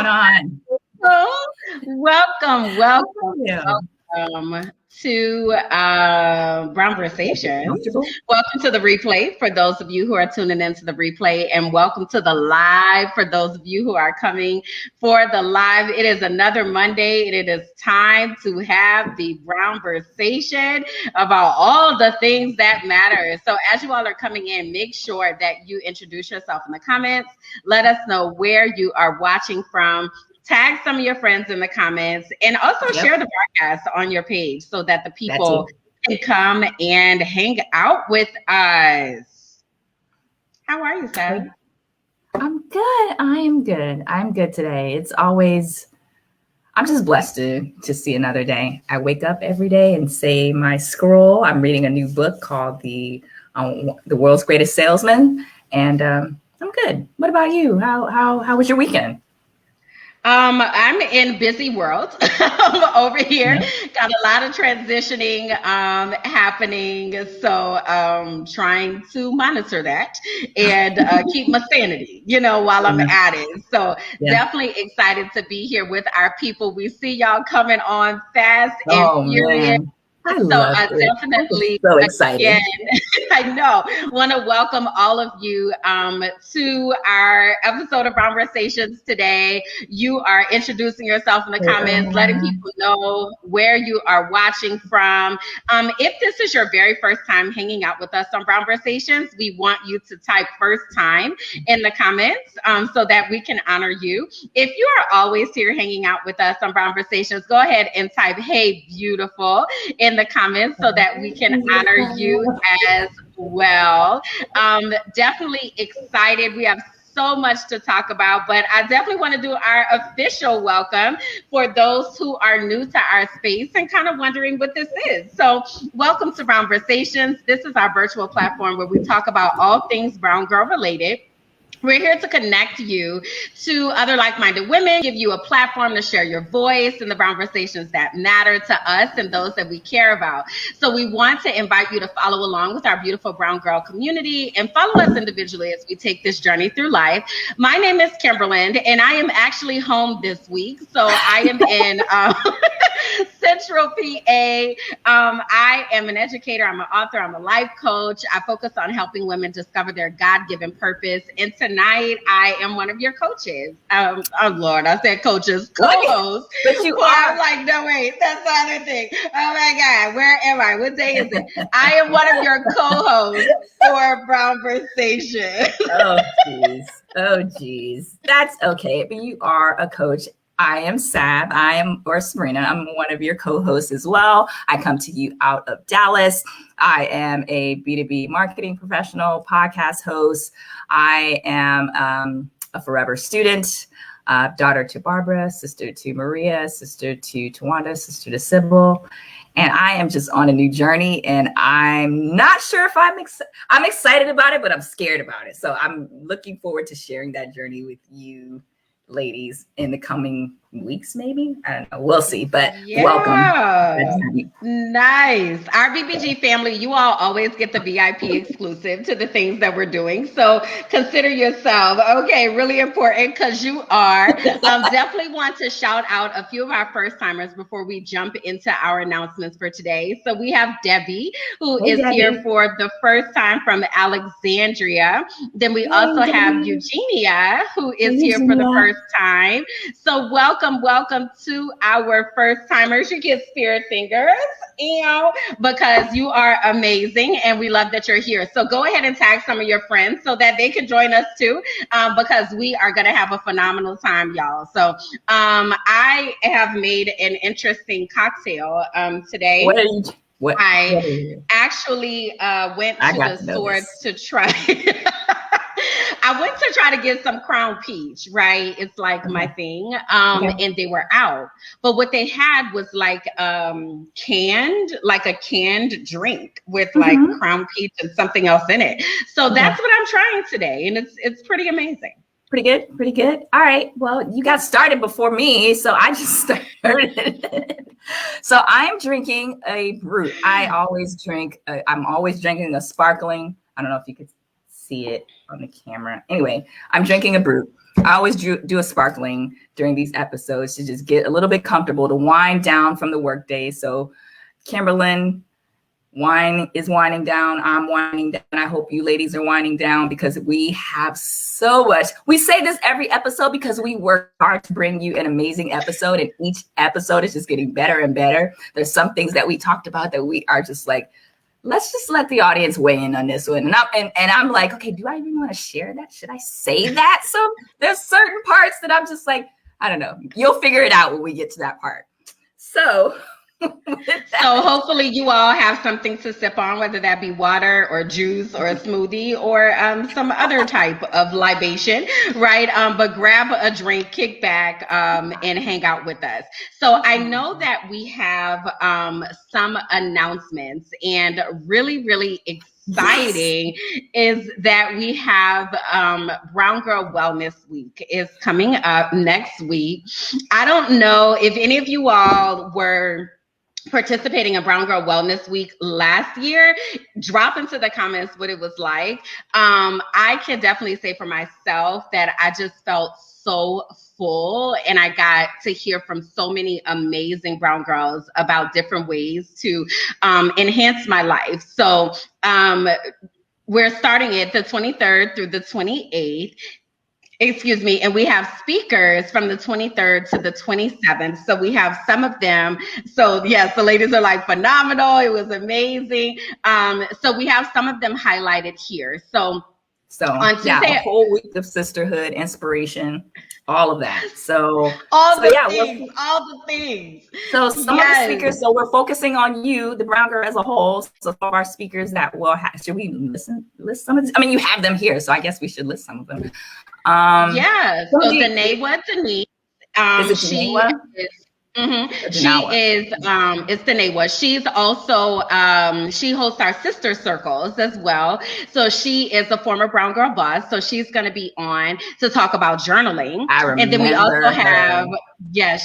going on? Welcome to Brown Conversation. Welcome to the replay for those of you who are tuning into the replay, and welcome to the live for those of you who are coming for the live. It is another Monday, and it is time to have the Brown Conversation about all the things that matter. So as you all are coming in, make sure that you introduce yourself in the comments. Let us know where you are watching from. Tag some of your friends in the comments, and also share the broadcast on your page so that the people can come and hang out with us. How are you, Sab? I'm good. I am good. I'm good today. I'm just blessed to see another day. I wake up every day and say my scroll. I'm reading a new book called The World's Greatest Salesman, and I'm good. What about you? How was your weekend? I'm in busy world over here. Got a lot of transitioning happening, so trying to monitor that and keep my sanity, while I'm at it. So definitely excited to be here with our people. We see y'all coming on fast and furious. Man. I definitely so excited. Again, I know. Want to welcome all of you to our episode of Conversations today. You are introducing yourself in the comments, letting people know where you are watching from. If this is your very first time hanging out with us on Conversations, we want you to type first time in the comments so that we can honor you. If you are always here hanging out with us on Conversations, go ahead and type "Hey, beautiful" in the comments so that we can honor you as well. Definitely excited. We have so much to talk about, but I definitely want to do our official welcome for those who are new to our space and kind of wondering what this is. So welcome to Brown Conversations. This is our virtual platform where we talk about all things brown girl related. We're here to connect you to other like-minded women, give you a platform to share your voice in the conversations that matter to us and those that we care about. So we want to invite you to follow along with our beautiful brown girl community and follow us individually as we take this journey through life. My name is Kimberlyn, and I am actually home this week. So I am in Central PA. I am an educator. I'm an author. I'm a life coach. I focus on helping women discover their God-given purpose. And tonight, I am one of your coaches. Oh, Lord, I said coaches, co-host. But you are. I'm like, no, wait, that's the other thing. Oh, my God, where am I? What day is it? I am one of your co-hosts for Brown Conversation. Oh, geez. That's okay. But you are a coach. I am Sab. Or Serena. I'm one of your co-hosts as well. I come to you out of Dallas. I am a B2B marketing professional, podcast host. I am a forever student, daughter to Barbara, sister to Maria, sister to Tawanda, sister to Sybil. And I am just on a new journey, and I'm not sure if I'm excited about it, but I'm scared about it. So I'm looking forward to sharing that journey with you ladies in the coming weeks, maybe. I don't know. We'll see, but welcome. Nice. Our BBG family, you all always get the VIP exclusive to the things that we're doing. So consider yourself, okay, really important because you are. Definitely want to shout out a few of our first timers before we jump into our announcements for today. So we have Debbie, who is here for the first time from Alexandria. Then we also have Eugenia, who is here for the first time. So welcome to our first timers. You get spirit fingers, because you are amazing and we love that you're here. So go ahead and tag some of your friends so that they can join us too, because we are going to have a phenomenal time, y'all. So I have made an interesting cocktail today. I actually went to the store to try. I went to try to get some Crown Peach, right? It's like my thing. And they were out. But what they had was like a canned drink with like Crown Peach and something else in it. So that's what I'm trying today. And it's pretty amazing. Pretty good. All right. Well, you got started before me, so I just started. So I'm drinking a brut. I'm always drinking a sparkling. I don't know if you could see it on the camera. Anyway, I'm drinking a brew. I always do a sparkling during these episodes to just get a little bit comfortable, to wind down from the workday. So Kimberlyn is winding down. I'm winding down. I hope you ladies are winding down, because we have so much. We say this every episode because we work hard to bring you an amazing episode, and each episode is just getting better and better. There's some things that we talked about that we are just like, let's just let the audience weigh in on this one. And I'm like, okay, do I even want to share that? Should I say that? So there's certain parts that I'm just like, I don't know. You'll figure it out when we get to that part. So hopefully you all have something to sip on, whether that be water or juice or a smoothie or some other type of libation, right? But grab a drink, kick back, and hang out with us. So I know that we have some announcements, and really, really exciting is that we have Brown Girl Wellness Week is coming up next week. I don't know if any of you all were participating in Brown Girl Wellness Week last year. Drop into the comments what it was like. I can definitely say for myself that I just felt so full, and I got to hear from so many amazing brown girls about different ways to enhance my life. So we're starting it the 23rd through the 28th. Excuse me. And we have speakers from the 23rd to the 27th. So we have some of them. So yes, the ladies are like phenomenal. It was amazing. So we have some of them highlighted here. So on Tuesday, a whole week of sisterhood, inspiration, all of that. So all the things. So some of the speakers, so we're focusing on you, the brown girl as a whole. So some of our speakers that will should we list some of these? I mean, you have them here, so I guess we should list some of them. So Danewa Denise, she is. Mm-hmm. She is it's Danewa. She's also she hosts our sister circles as well. So she is a former Brown Girl boss. So she's going to be on to talk about journaling. And then we also have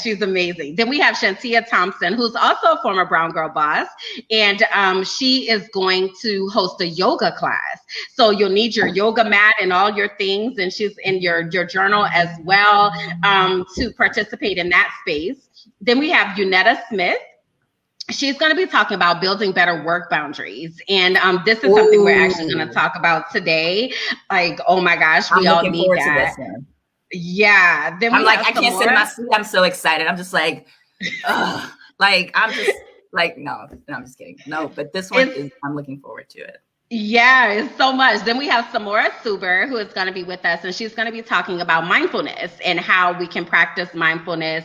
she's amazing. Then we have Shantia Thompson, who's also a former Brown Girl boss, and she is going to host a yoga class. So you'll need your yoga mat and all your things, and she's in your journal as well to participate in that space. Then we have Unetta Smith. She's going to be talking about building better work boundaries. And this is something we're actually going to talk about today. Like, oh my gosh, we all need that. Yeah. Then I'm like, I can't sit in my seat. I'm so excited. I'm just like, like, I'm just like, no, I'm just kidding. No, but this one I'm looking forward to it. Yeah, it's so much. Then we have Samora Suber, who is going to be with us, and she's going to be talking about mindfulness and how we can practice mindfulness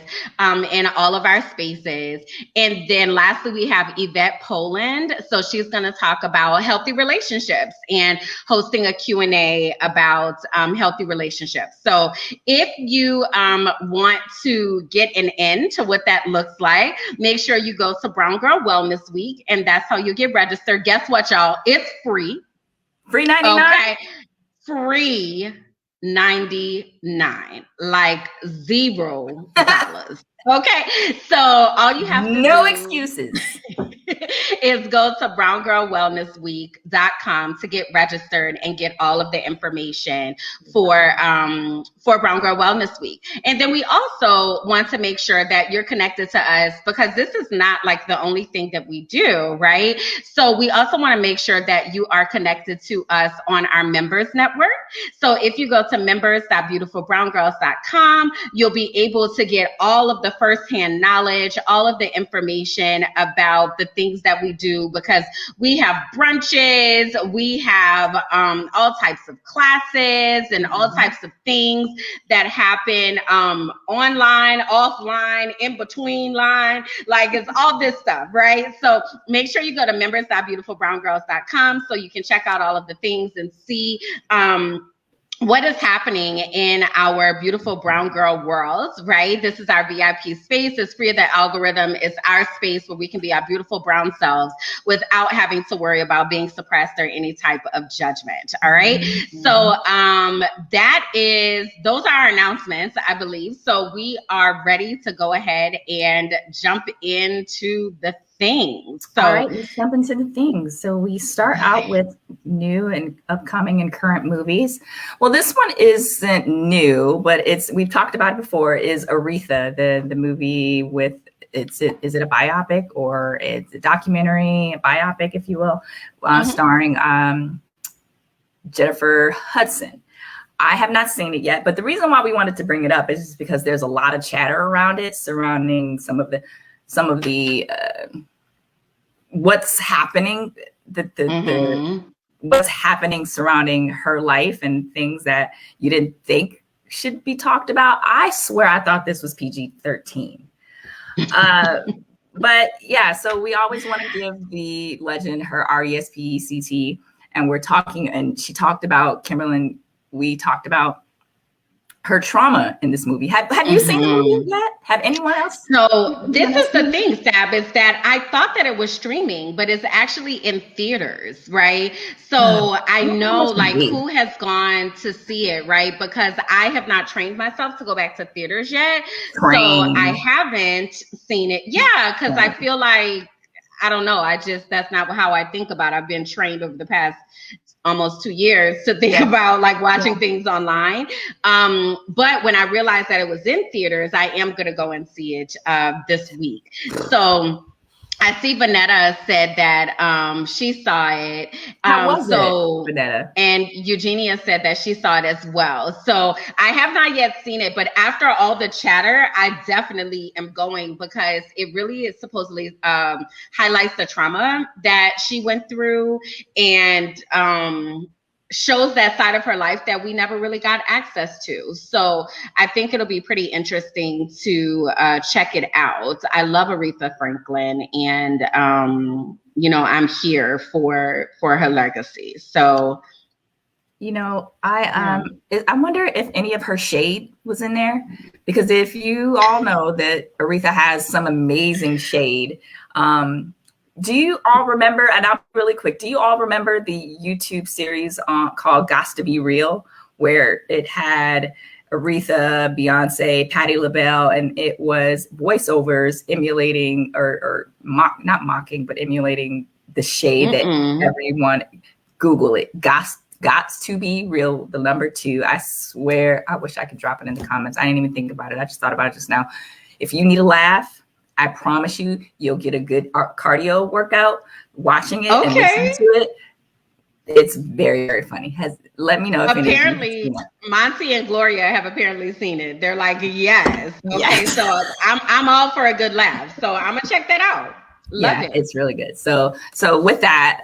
in all of our spaces. And then lastly, we have Yvette Poland. So she's going to talk about healthy relationships and hosting a Q&A about healthy relationships. So if you want to get an end to what that looks like, make sure you go to Brown Girl Wellness Week, and that's how you get registered. Guess what, y'all? It's free. Free 99? Okay. Free 99. Like $0. Okay. So all you have to no excuses. is go to browngirlwellnessweek.com to get registered and get all of the information for Brown Girl Wellness Week. And then we also want to make sure that you're connected to us, because this is not like the only thing that we do, right? So we also want to make sure that you are connected to us on our members network. So if you go to members.beautifulbrowngirls.com, you'll be able to get all of the firsthand knowledge, all of the information about the things that we do, because we have brunches, we have all types of classes and all types of things that happen online, offline, in between line, like it's all this stuff, right? So make sure you go to members.beautifulbrowngirls.com so you can check out all of the things and see what is happening in our beautiful brown girl world, right? This is our VIP space. It's free of the algorithm. It's our space where we can be our beautiful brown selves without having to worry about being suppressed or any type of judgment. All right. Mm-hmm. So those are our announcements, I believe. So we are ready to go ahead and jump into the things. So, all right, let's jump into the things. So we start out with new and upcoming and current movies. Well, this one isn't new, but we've talked about it before. Is Aretha, the movie with is it a biopic or it's a documentary, a biopic, if you will, starring Jennifer Hudson. I have not seen it yet, but the reason why we wanted to bring it up is just because there's a lot of chatter around it, surrounding some of the what's happening, what's happening surrounding her life and things that you didn't think should be talked about. I swear I thought this was PG-13. But yeah, so we always want to give the legend her RESPECT, and we're talking, and she talked about Kimberlyn. We talked about her trauma in this movie. Have you seen the movie yet? Have anyone else? So this is the thing, Sab, is that I thought that it was streaming, but it's actually in theaters, right? So I know like who has gone to see it, right? Because I have not trained myself to go back to theaters yet. So I haven't seen it. Yeah, because I feel like, I don't know, that's not how I think about it. I've been trained over the past almost 2 years to think about like watching things online. But when I realized that it was in theaters, I am going to go and see it this week. So I see Vanetta said that she saw it. How was it, Vanetta? And Eugenia said that she saw it as well. So I have not yet seen it, but after all the chatter, I definitely am going because it really is supposedly highlights the trauma that she went through and shows that side of her life that we never really got access to. So I think it'll be pretty interesting to check it out. I love Aretha Franklin, and I'm here for her legacy. So, I wonder if any of her shade was in there, because if you all know that Aretha has some amazing shade. Do you all remember, and I'm really quick, do you all remember the YouTube series called Gots to Be Real, where it had Aretha, Beyonce, Patti LaBelle, and it was voiceovers emulating not mocking, but emulating the shade that everyone, Google it, Gots to Be Real, the number 2. I swear, I wish I could drop it in the comments. I didn't even think about it. I just thought about it just now. If you need a laugh, I promise you'll get a good cardio workout watching it and listening to it. It's very, very funny. Let me know if apparently Monty and Gloria have apparently seen it. They're like, yes. Okay, yes. So I'm all for a good laugh. So I'm gonna check that out. Love it. It's really good. So with that,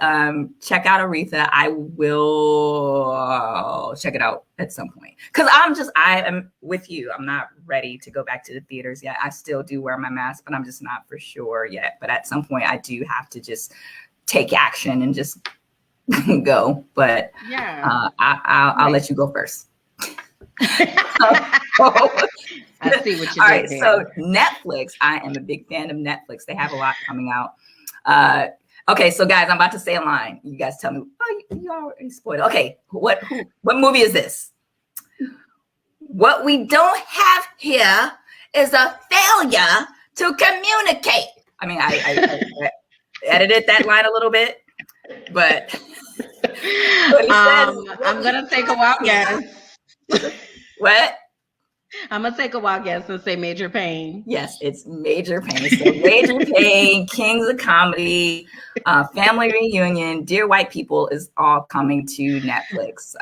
check out Aretha. I will check it out at some point, because I am with you. I'm not ready to go back to the theaters yet. I still do wear my mask, but I'm just not for sure yet. But at some point, I do have to just take action and just go. But I'll let you go first. I see what you did. All right, so Netflix. I am a big fan of Netflix. They have a lot coming out. Okay, so guys, I'm about to say a line. You guys tell me. Oh, you already spoiled. Okay, what movie is this? What we don't have here is a failure to communicate. I mean, I edited that line a little bit, but I'm gonna take a wild guess. What? I'm gonna take a wild guess and say Major Payne. Yes, it's Major Payne. So Major Payne, Kings of Comedy, Family Reunion, Dear White People is all coming to Netflix.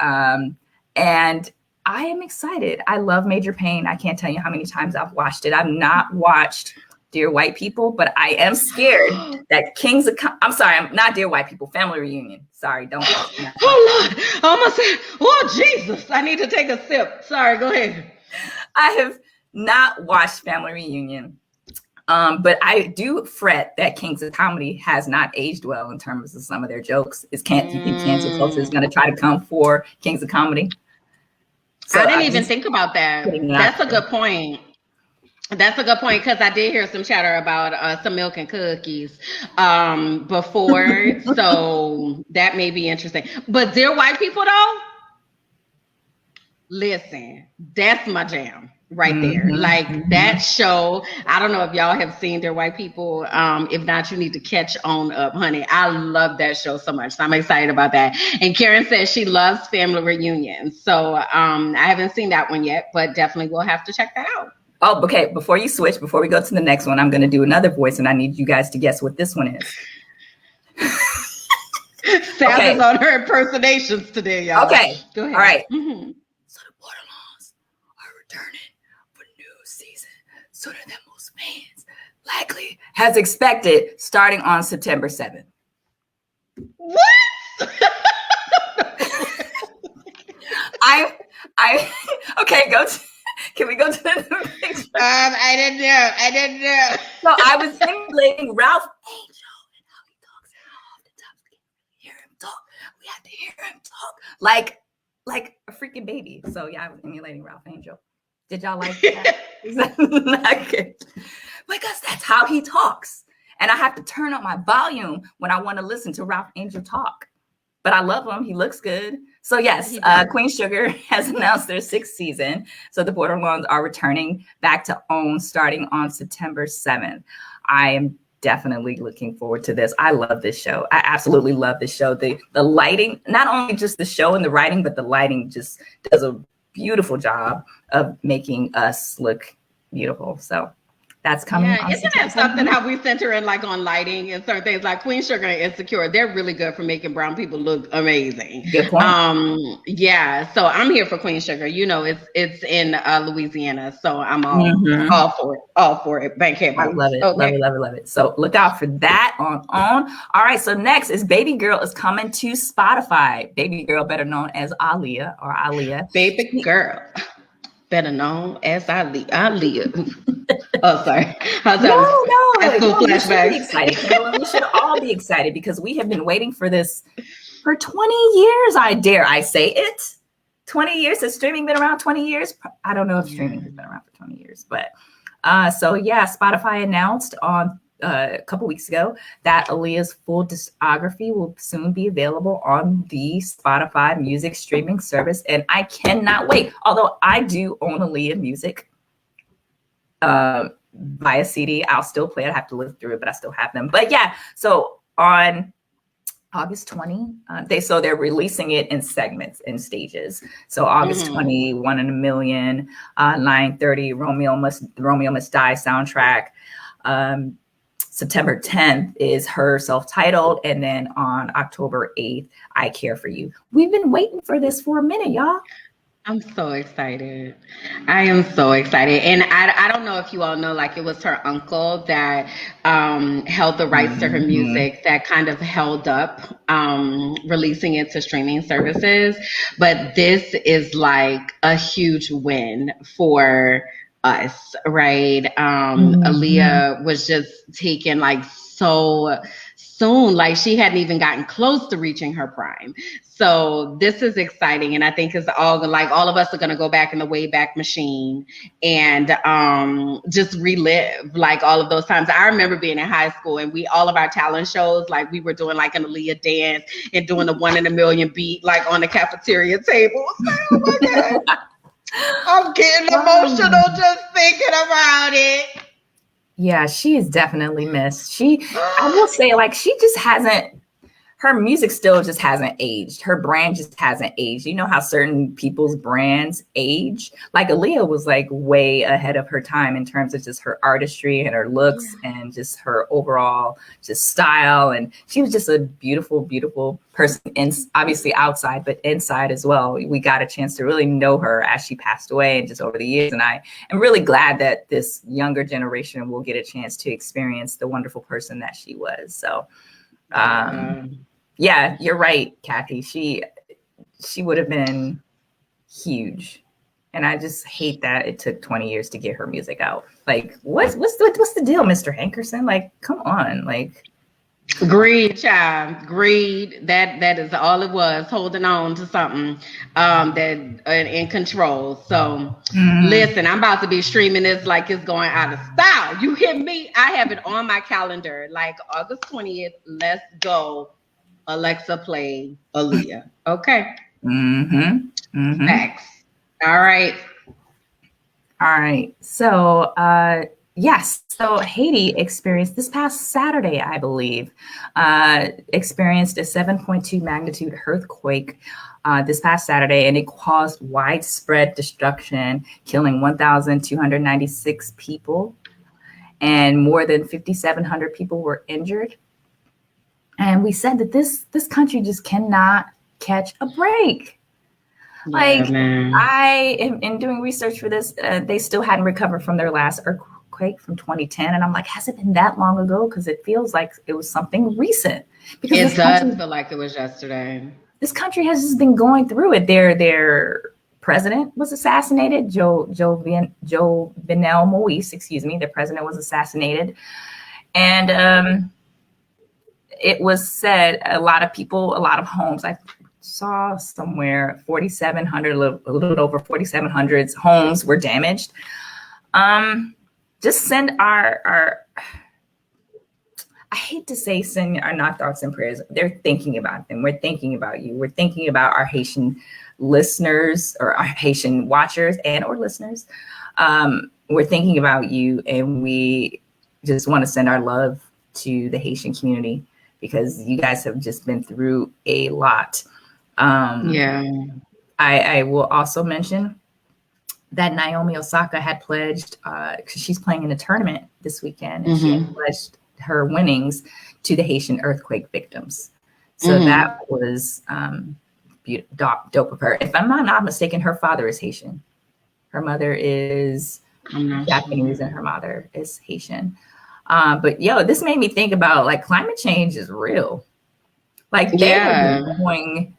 And I am excited. I love Major Payne. I can't tell you how many times I've watched it. I've not watched Dear White People, but I am scared that I'm sorry, I'm not Dear White People, Family Reunion. Sorry, don't watch that. Oh Lord, I almost said, oh Jesus, I need to take a sip. Sorry, go ahead. I have not watched Family Reunion, but I do fret that Kings of Comedy has not aged well in terms of some of their jokes. You think cancel culture is going to try to come for Kings of Comedy? So I didn't even think about that. That's a good point. That's a good point, because I did hear some chatter about some milk and cookies before, so that may be interesting. But Dear White People, though, listen, that's my jam. right there. Like that show, I don't know if y'all have seen Dear White People. If not, you need to catch on up, honey. I love that show so much. So I'm excited about that. And Karen says she loves family reunions. So I haven't seen that one yet, but definitely we'll have to check that out. Oh, okay. Before you switch, before we go to the next one, I'm going to do another voice, and I need you guys to guess what this one is. Sam is on her impersonations today, y'all. Okay. Go ahead. All right. So the Borderlands are returning for new season sooner than most fans likely has expected, starting on September 7th. What? Okay, can we go to the picture? I didn't know. So I was emulating Ralph Angel and how he talks, and off the top we can hear him talk. We have to hear him talk like a freaking baby. So yeah, I was emulating Ralph Angel. Did y'all like that? Is that not good? Because that's how he talks. And I have to turn up my volume when I want to listen to Ralph Angel talk. But I love him. He looks good. So yes, Queen Sugar has announced their 6th season. So the Borderlands are returning back to OWN starting on September 7th. I am definitely looking forward to this. I love this show. I absolutely love this show. The lighting, not only just the show and the writing, but the lighting just does a beautiful job of making us look beautiful. So that's coming. Yeah, isn't that something how we center in like on lighting and certain things like Queen Sugar and Insecure? They're really good for making brown people look amazing. Good point. Yeah, so I'm here for Queen Sugar. You know, it's in Louisiana, so I'm all for it. Bankhead. I love it. Okay. Love it. So look out for that on OWN. All right, so next is Baby Girl is coming to Spotify. Baby Girl, better known as Aaliyah or Aaliyah. Baby Girl, better known as Aaliyah. Oh, sorry. No. We should be excited. We should all be excited because we have been waiting for this for 20 years. I dare I say it. 20 years. Has streaming been around 20 years? I don't know if streaming has been around for 20 years, but so yeah, Spotify announced on a couple weeks ago that Aaliyah's full discography will soon be available on the Spotify music streaming service, and I cannot wait. Although I do own Aaliyah music via CD. I'll still play it. I have to live through it, but I still have them. But yeah, so on August 20, they're releasing it in segments, in stages. So August 20, 1 in a Million, 9:30, Romeo Must Die soundtrack. September 10th is her self-titled, and then on October 8th, I Care for You. We've been waiting for this for a minute, y'all. I'm so excited. I am so excited. And I don't know if you all know, like it was her uncle that held the rights to her music that kind of held up releasing it to streaming services. But this is like a huge win for us, right? Aaliyah was just taken like so soon, like she hadn't even gotten close to reaching her prime. So this is exciting, and I think it's all of us are going to go back in the Wayback Machine and just relive like all of those times. I remember being in high school and all of our talent shows, like we were doing like an Aaliyah dance and doing the 1 in a Million beat like on the cafeteria table. Oh my God. I'm getting emotional just thinking about it. Yeah, she is definitely missed. I will say, like, her music still just hasn't aged. Her brand just hasn't aged. You know how certain people's brands age? Like Aaliyah was like way ahead of her time in terms of just her artistry and her looks and just her overall just style. And she was just a beautiful, beautiful person, and obviously outside, but inside as well. We got a chance to really know her as she passed away and just over the years. And I am really glad that this younger generation will get a chance to experience the wonderful person that she was. So, yeah, you're right, Kathy. She would have been huge, and I just hate that it took 20 years to get her music out. Like, what's the deal, Mr. Hankerson? Like, come on, like. Greed, child. Greed. That is all it was. Holding on to something that in control. So listen, I'm about to be streaming this like it's going out of style. You hear me? I have it on my calendar, like August 20th. Let's go. Alexa, play Aaliyah. Okay. Facts. All right. All right. So, yes. So Haiti experienced this past Saturday, I believe, experienced a 7.2 magnitude earthquake this past Saturday, and it caused widespread destruction, killing 1,296 people, and more than 5,700 people were injured. And we said that this country just cannot catch a break. Like, I am in doing research for this, they still hadn't recovered from their last earthquake from 2010. And I'm like, has it been that long ago? Because it feels like it was something recent. Because it does feel like it was yesterday. This country has just been going through it. Their president was assassinated. Jovenel Moise, excuse me, the president was assassinated. And it was said a lot of people, a lot of homes, I saw somewhere 4,700, a little over 4,700 homes were damaged. Just send our I hate to say send our thoughts and prayers. They're thinking about them. We're thinking about you. We're thinking about our Haitian listeners or our Haitian watchers and or listeners. We're thinking about you, and we just want to send our love to the Haitian community because you guys have just been through a lot. I will also mention that Naomi Osaka had pledged, because she's playing in a tournament this weekend, and she had pledged her winnings to the Haitian earthquake victims. So that was dope of her. If I'm not mistaken, her father is Haitian. Her mother is Japanese, and her mother is Haitian. But this made me think about like climate change is real. Like they're going.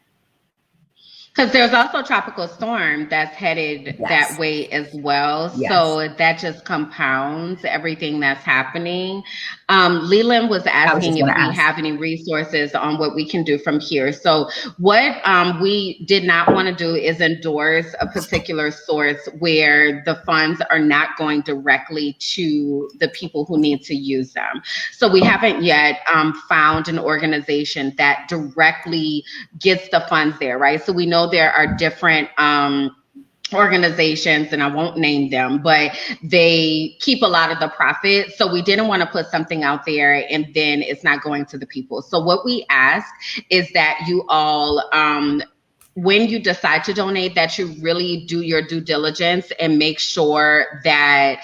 Because there's also a tropical storm that's headed that way as well. Yes. So that just compounds everything that's happening. Leland was asking if we have any resources on what we can do from here. So what we did not want to do is endorse a particular source where the funds are not going directly to the people who need to use them. So we haven't yet found an organization that directly gets the funds there, right? So we know there are different organizations, and I won't name them, but they keep a lot of the profit. So we didn't want to put something out there and then it's not going to the people. So what we ask is that you all, when you decide to donate, that you really do your due diligence and make sure that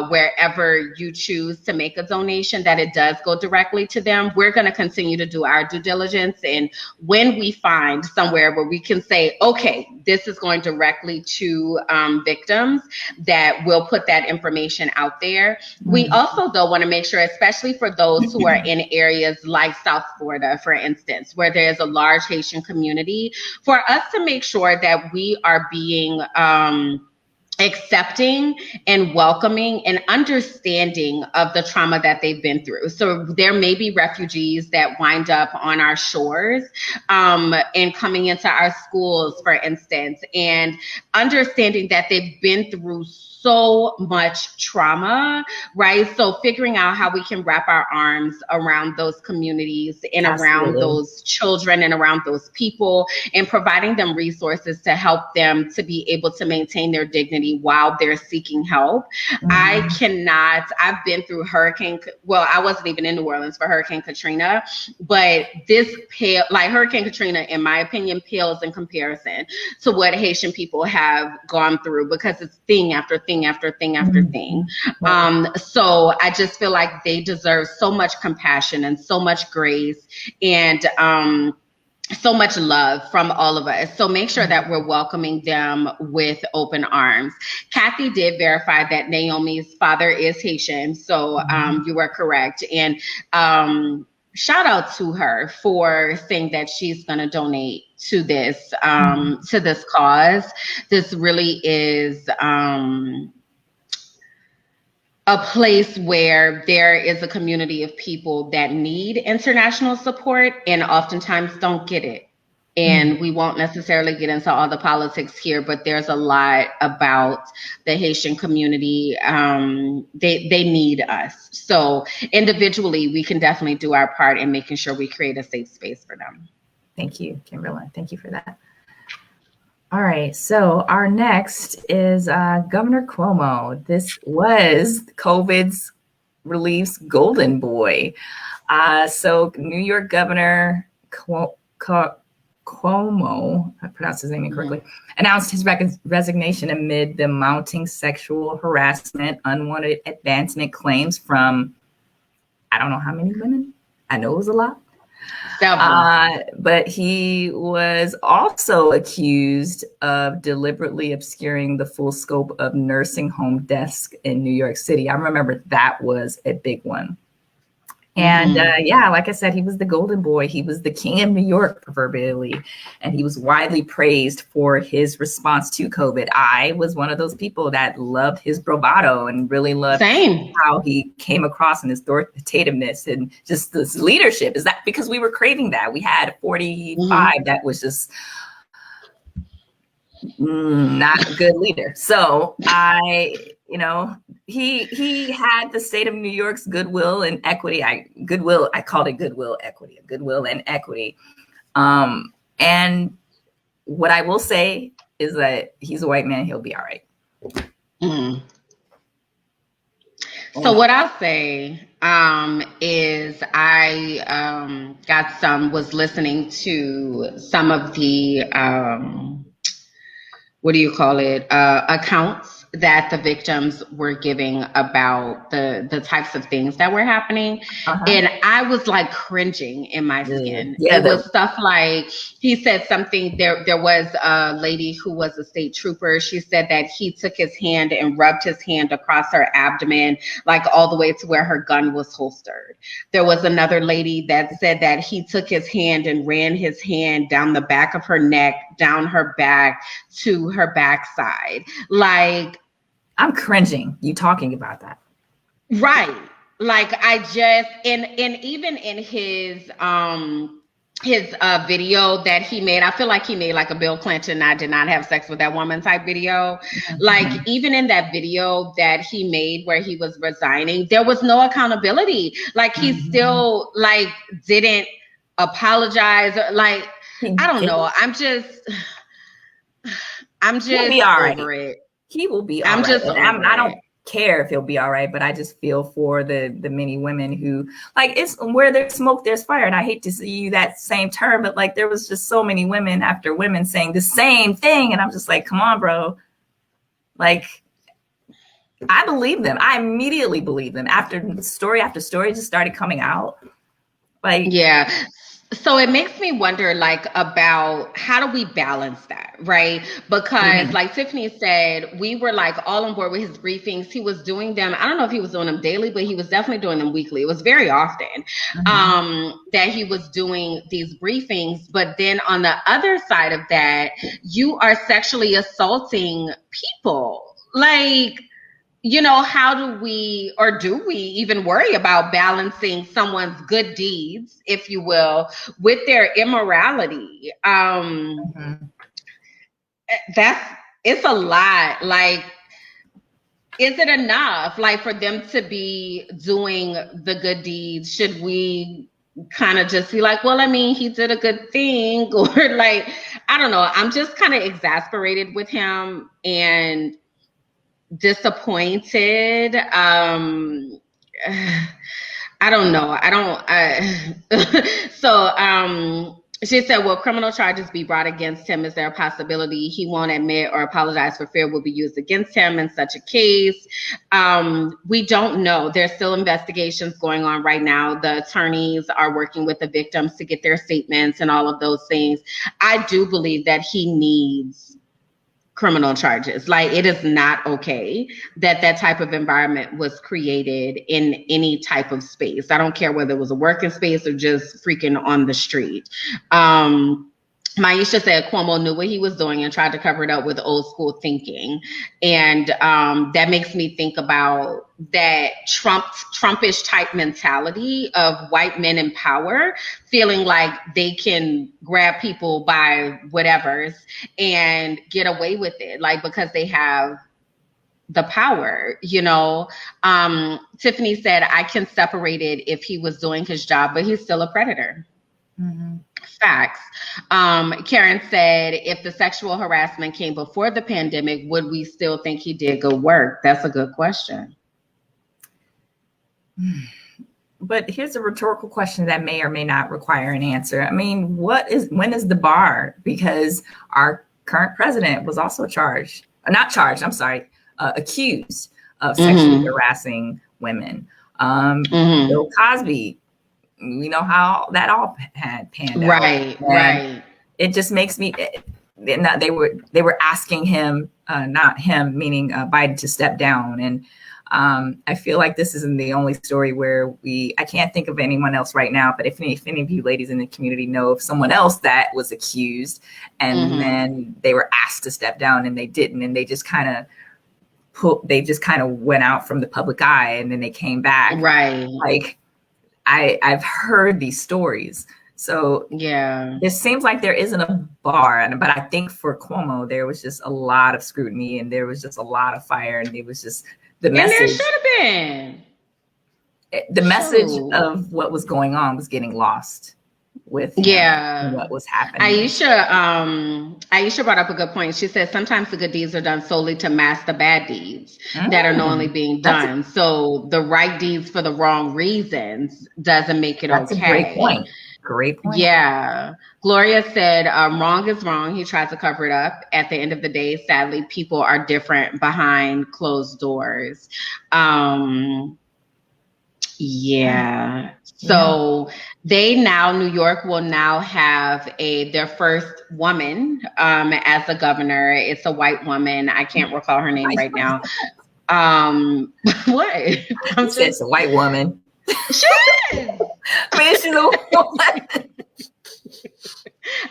wherever you choose to make a donation, that it does go directly to them. We're going to continue to do our due diligence. And when we find somewhere where we can say, okay, this is going directly to victims, that we'll put that information out there. We also, though, want to make sure, especially for those who are in areas like South Florida, for instance, where there's a large Haitian community, for us to make sure that we are being accepting and welcoming and understanding of the trauma that they've been through. So there may be refugees that wind up on our shores and coming into our schools, for instance, and understanding that they've been through so much trauma, right? So figuring out how we can wrap our arms around those communities and around those children and around those people, and providing them resources to help them to be able to maintain their dignity while they're seeking help. I've been through I wasn't even in New Orleans for Hurricane Katrina, but Hurricane Katrina, in my opinion, pales in comparison to what Haitian people have gone through, because it's thing after thing after thing after thing. So I just feel like they deserve so much compassion and so much grace and so much love from all of us. So make sure that we're welcoming them with open arms. Kathy did verify that Naomi's father is Haitian. So you are correct. And shout out to her for saying that she's going to donate to this cause. This really is a place where there is a community of people that need international support and oftentimes don't get it. And we won't necessarily get into all the politics here, but there's a lot about the Haitian community. They need us. So individually, we can definitely do our part in making sure we create a safe space for them. Thank you, Kimberly. Thank you for that. All right, so our next is Governor Cuomo. This was COVID's relief's golden boy. So New York Governor Cuomo, I pronounced his name incorrectly, announced his resignation amid the mounting sexual harassment, unwanted advancement claims from I don't know how many women. I know it was a lot. But he was also accused of deliberately obscuring the full scope of nursing home deaths in New York City. I remember that was a big one. And yeah, like I said, he was the golden boy. He was the king of New York, proverbially, and he was widely praised for his response to COVID. I was one of those people that loved his bravado and really loved how he came across and his authoritativeness and just this leadership. Is that because we were craving that? We had 45 that was just not a good leader. So he had the state of New York's goodwill and equity. I called it goodwill and equity. And what I will say is that he's a white man. He'll be all right. So what I'll say is I was listening to some of the accounts that the victims were giving about the types of things that were happening. And I was like cringing in my skin. It was stuff like, he said something, there was a lady who was a state trooper. She said that he took his hand and rubbed his hand across her abdomen, like all the way to where her gun was holstered. There was another lady that said that he took his hand and ran his hand down the back of her neck, down her back to her backside. Like, I'm cringing you talking about that. Right. Like I just, and even in his video that he made, I feel like he made like a Bill Clinton, I did not have sex with that woman type video. Like even in that video that he made where he was resigning, there was no accountability. Like he still like didn't apologize. Like, I don't know. I'm just over it. He will be all right. I don't care if he'll be all right, but I just feel for the many women who, like, it's where there's smoke, there's fire. And I hate to see that same term, but like there was just so many women after women saying the same thing. And I'm just like, come on, bro. Like, I believe them. I immediately believe them after story just started coming out. Like, yeah. So it makes me wonder, like, about how do we balance that, right? Because like Tiffany said, we were like all on board with his briefings. He was doing them. I don't know if he was doing them daily, but he was definitely doing them weekly. It was very often that he was doing these briefings. But then on the other side of that, you are sexually assaulting people. Like, you know, how do we, or do we even worry about balancing someone's good deeds, if you will, with their immorality? It's a lot. Like, is it enough, like, for them to be doing the good deeds? Should we kind of just be like, well, I mean, he did a good thing, or like, I don't know. I'm just kind of exasperated with him and disappointed. I don't know. She said, will criminal charges be brought against him? Is there a possibility he won't admit or apologize for fear will be used against him in such a case? We don't know. There's still investigations going on right now. The attorneys are working with the victims to get their statements and all of those things. I do believe that he needs criminal charges. Like, it is not okay that that type of environment was created in any type of space. I don't care whether it was a working space or just freaking on the street. Maisha said Cuomo knew what he was doing and tried to cover it up with old school thinking. And that makes me think about that Trumpish type mentality of white men in power feeling like they can grab people by whatevers and get away with it, like, because they have the power, you know. Tiffany said, I can separate it if he was doing his job, but he's still a predator. Mm-hmm. Facts. Karen said, if the sexual harassment came before the pandemic, would we still think he did good work? That's a good question. But here's a rhetorical question that may or may not require an answer. I mean, when is the bar? Because our current president was also accused of sexually harassing women. Bill Cosby, we know how that all had panned out. Right. It just makes me. They were asking him, not him, meaning Biden, to step down, and I feel like this isn't the only story where I can't think of anyone else right now, but if any of you ladies in the community know of someone else that was accused and then they were asked to step down and they didn't, and they just kind of went out from the public eye and then they came back. Right. Like I've heard these stories. So yeah, it seems like there isn't a bar, but I think for Cuomo, there was just a lot of scrutiny and there was just a lot of fire, and it was just the message. And there should have been. The message of what was going on was getting lost with what was happening. Aisha brought up a good point. She said sometimes the good deeds are done solely to mask the bad deeds that are knowingly being done. So the right deeds for the wrong reasons doesn't make it okay. That's a great point. Great point. Yeah. Gloria said, wrong is wrong. He tries to cover it up. At the end of the day, sadly, people are different behind closed doors. Yeah. So New York will now have their first woman as a governor. It's a white woman. I can't recall her name right now. What? It's a white woman. She is. I mean, she's a woman.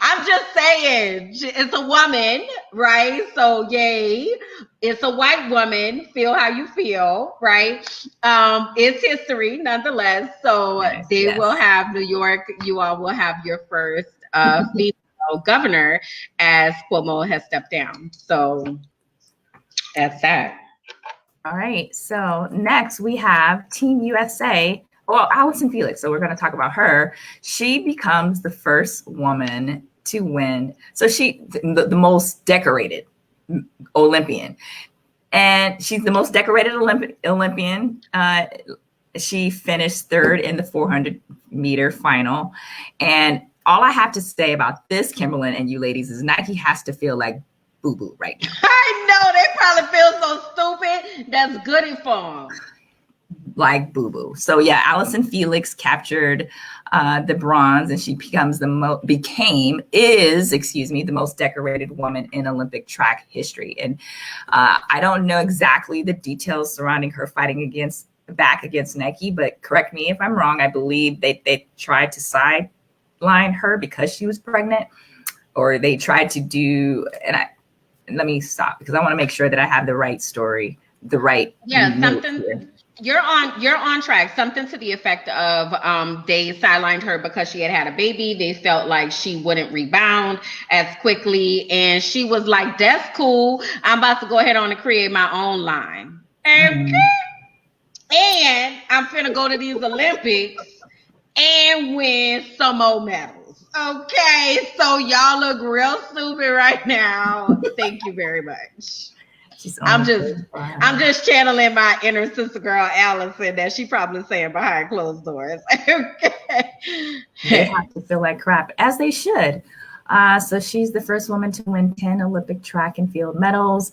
I'm just saying, it's a woman, right? So, yay. It's a white woman. Feel how you feel, right? It's history, nonetheless. So, they will have New York. You all will have your first female governor as Cuomo has stepped down. So, that's that. All right. So, next we have Team USA. Well, Allison Felix. So we're going to talk about her. She becomes the first woman to win. So the most decorated Olympian, and she's the most decorated Olympian. She finished third in the 400-meter final. And all I have to say about this, Kimberlyn, and you ladies, is Nike has to feel like boo-boo right now. I know. They probably feel so stupid. That's goody for them. Like boo-boo. So yeah, Allison Felix captured the bronze, and she becomes the most decorated woman in Olympic track history. And I don't know exactly the details surrounding her fighting back against Nike, but correct me if I'm wrong. I believe they tried to sideline her because she was pregnant, or they tried to do. Let me stop because I want to make sure that I have the right story, the right. Yeah, something. Here. You're on track. Something to the effect of they sidelined her because she had a baby. They felt like she wouldn't rebound as quickly, and she was like, "That's cool. I'm about to go ahead on and create my own line, and I'm finna go to these Olympics and win some more medals." Okay, so y'all look real stupid right now. Thank you very much. I'm just channeling my inner sister girl Allison that she probably saying behind closed doors. They have to feel like crap, as they should. So she's the first woman to win 10 Olympic track and field medals.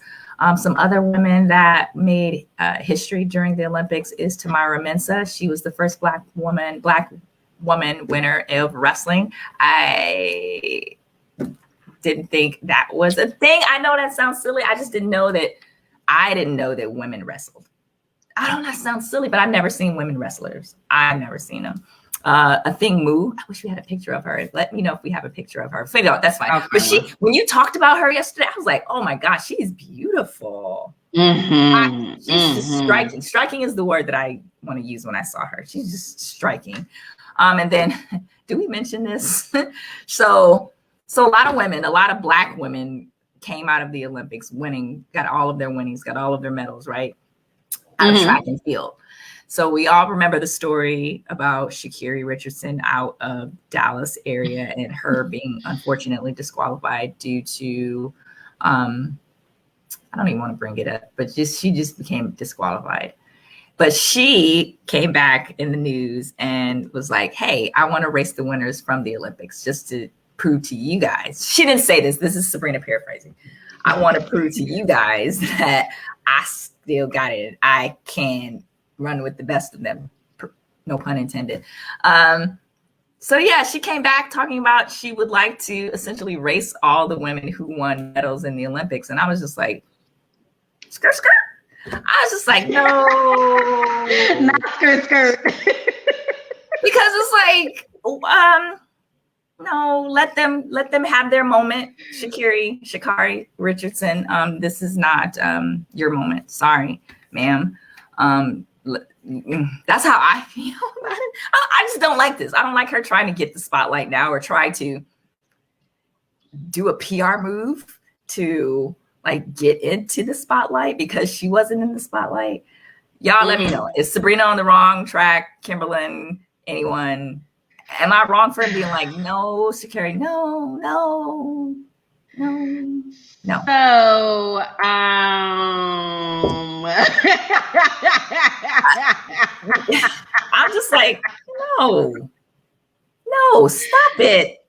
Some other women that made history during the Olympics is Tamara Mensah. She was the first black woman winner of wrestling. I didn't think that was a thing. I know that sounds silly. I just didn't know that women wrestled. I don't know, that sounds silly, but I've never seen women wrestlers. I've never seen them. A thing Moo. I wish we had a picture of her. Let me know if we have a picture of her. That's fine. Okay. But when you talked about her yesterday, I was like, oh my gosh, she's beautiful. She's just striking. Striking is the word that I want to use when I saw her. She's just striking. And then, do we mention this? So a lot of Black women came out of the Olympics winning, got all of their winnings, got all of their medals, right? Out of track and field. So we all remember the story about Sha'Carri Richardson out of Dallas area and her being unfortunately disqualified due to, I don't even want to bring it up, but she just became disqualified. But she came back in the news and was like, hey, I want to race the winners from the Olympics just to prove to you guys. She didn't say this. This is Sabrina paraphrasing. I want to prove to you guys that I still got it. I can run with the best of them. No pun intended. So yeah, she came back talking about she would like to essentially race all the women who won medals in the Olympics. And I was just like, skirt, skirt. I was just like, no. Not skirt, skirt. Because it's like, no, let them have their moment. Sha'Carri Richardson, this is not your moment. Sorry, ma'am. That's how I feel about it. I just don't like this. I don't like her trying to get the spotlight now or try to do a PR move to like get into the spotlight because she wasn't in the spotlight. Y'all let me know. Is Sabrina on the wrong track? Kimberlyn, anyone? Am I wrong for being like, no, Sha'Carri, no. So, I'm just like, no, stop it.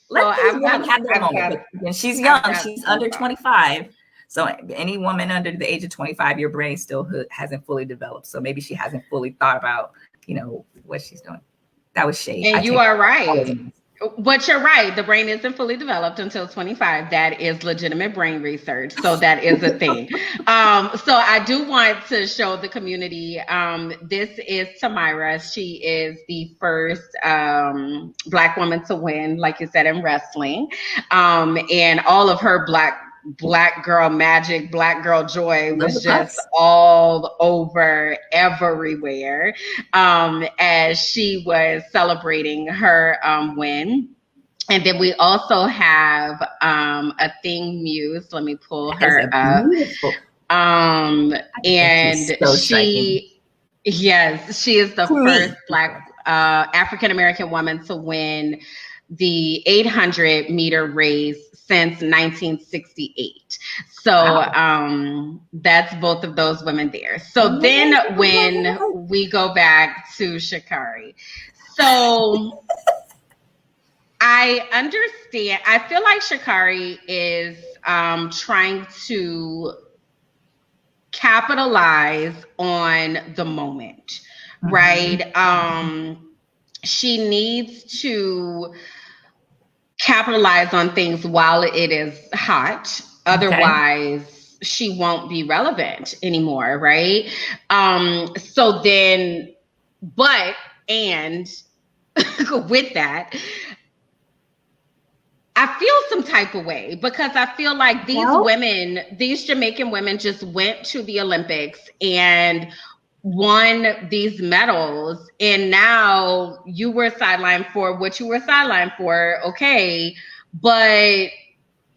Let these women have their moment. And she's young. She's under 25. So any woman under the age of 25, your brain still hasn't fully developed. So maybe she hasn't fully thought about, what she's doing. That was shade. And you are right. But you're right. The brain isn't fully developed until 25. That is legitimate brain research. So that is a thing. So I do want to show the community. This is Tamyra. She is the first Black woman to win, like you said, in wrestling. And all of her Black girl magic, Black girl joy was just all over everywhere as she was celebrating her win. And then we also have a theme muse. Let me pull her up. And she is the first Black African-American woman to win the 800 meter race since 1968. So that's both of those women there. So then when we go back to Sha'Carri, so I understand. I feel like Sha'Carri is trying to capitalize on the moment, right? She needs to capitalize on things while it is hot. Otherwise, she won't be relevant anymore, right? So then, and with that, I feel some type of way because I feel like these Jamaican women just went to the Olympics and won these medals, and now you were sidelined for what you were sidelined for, okay, but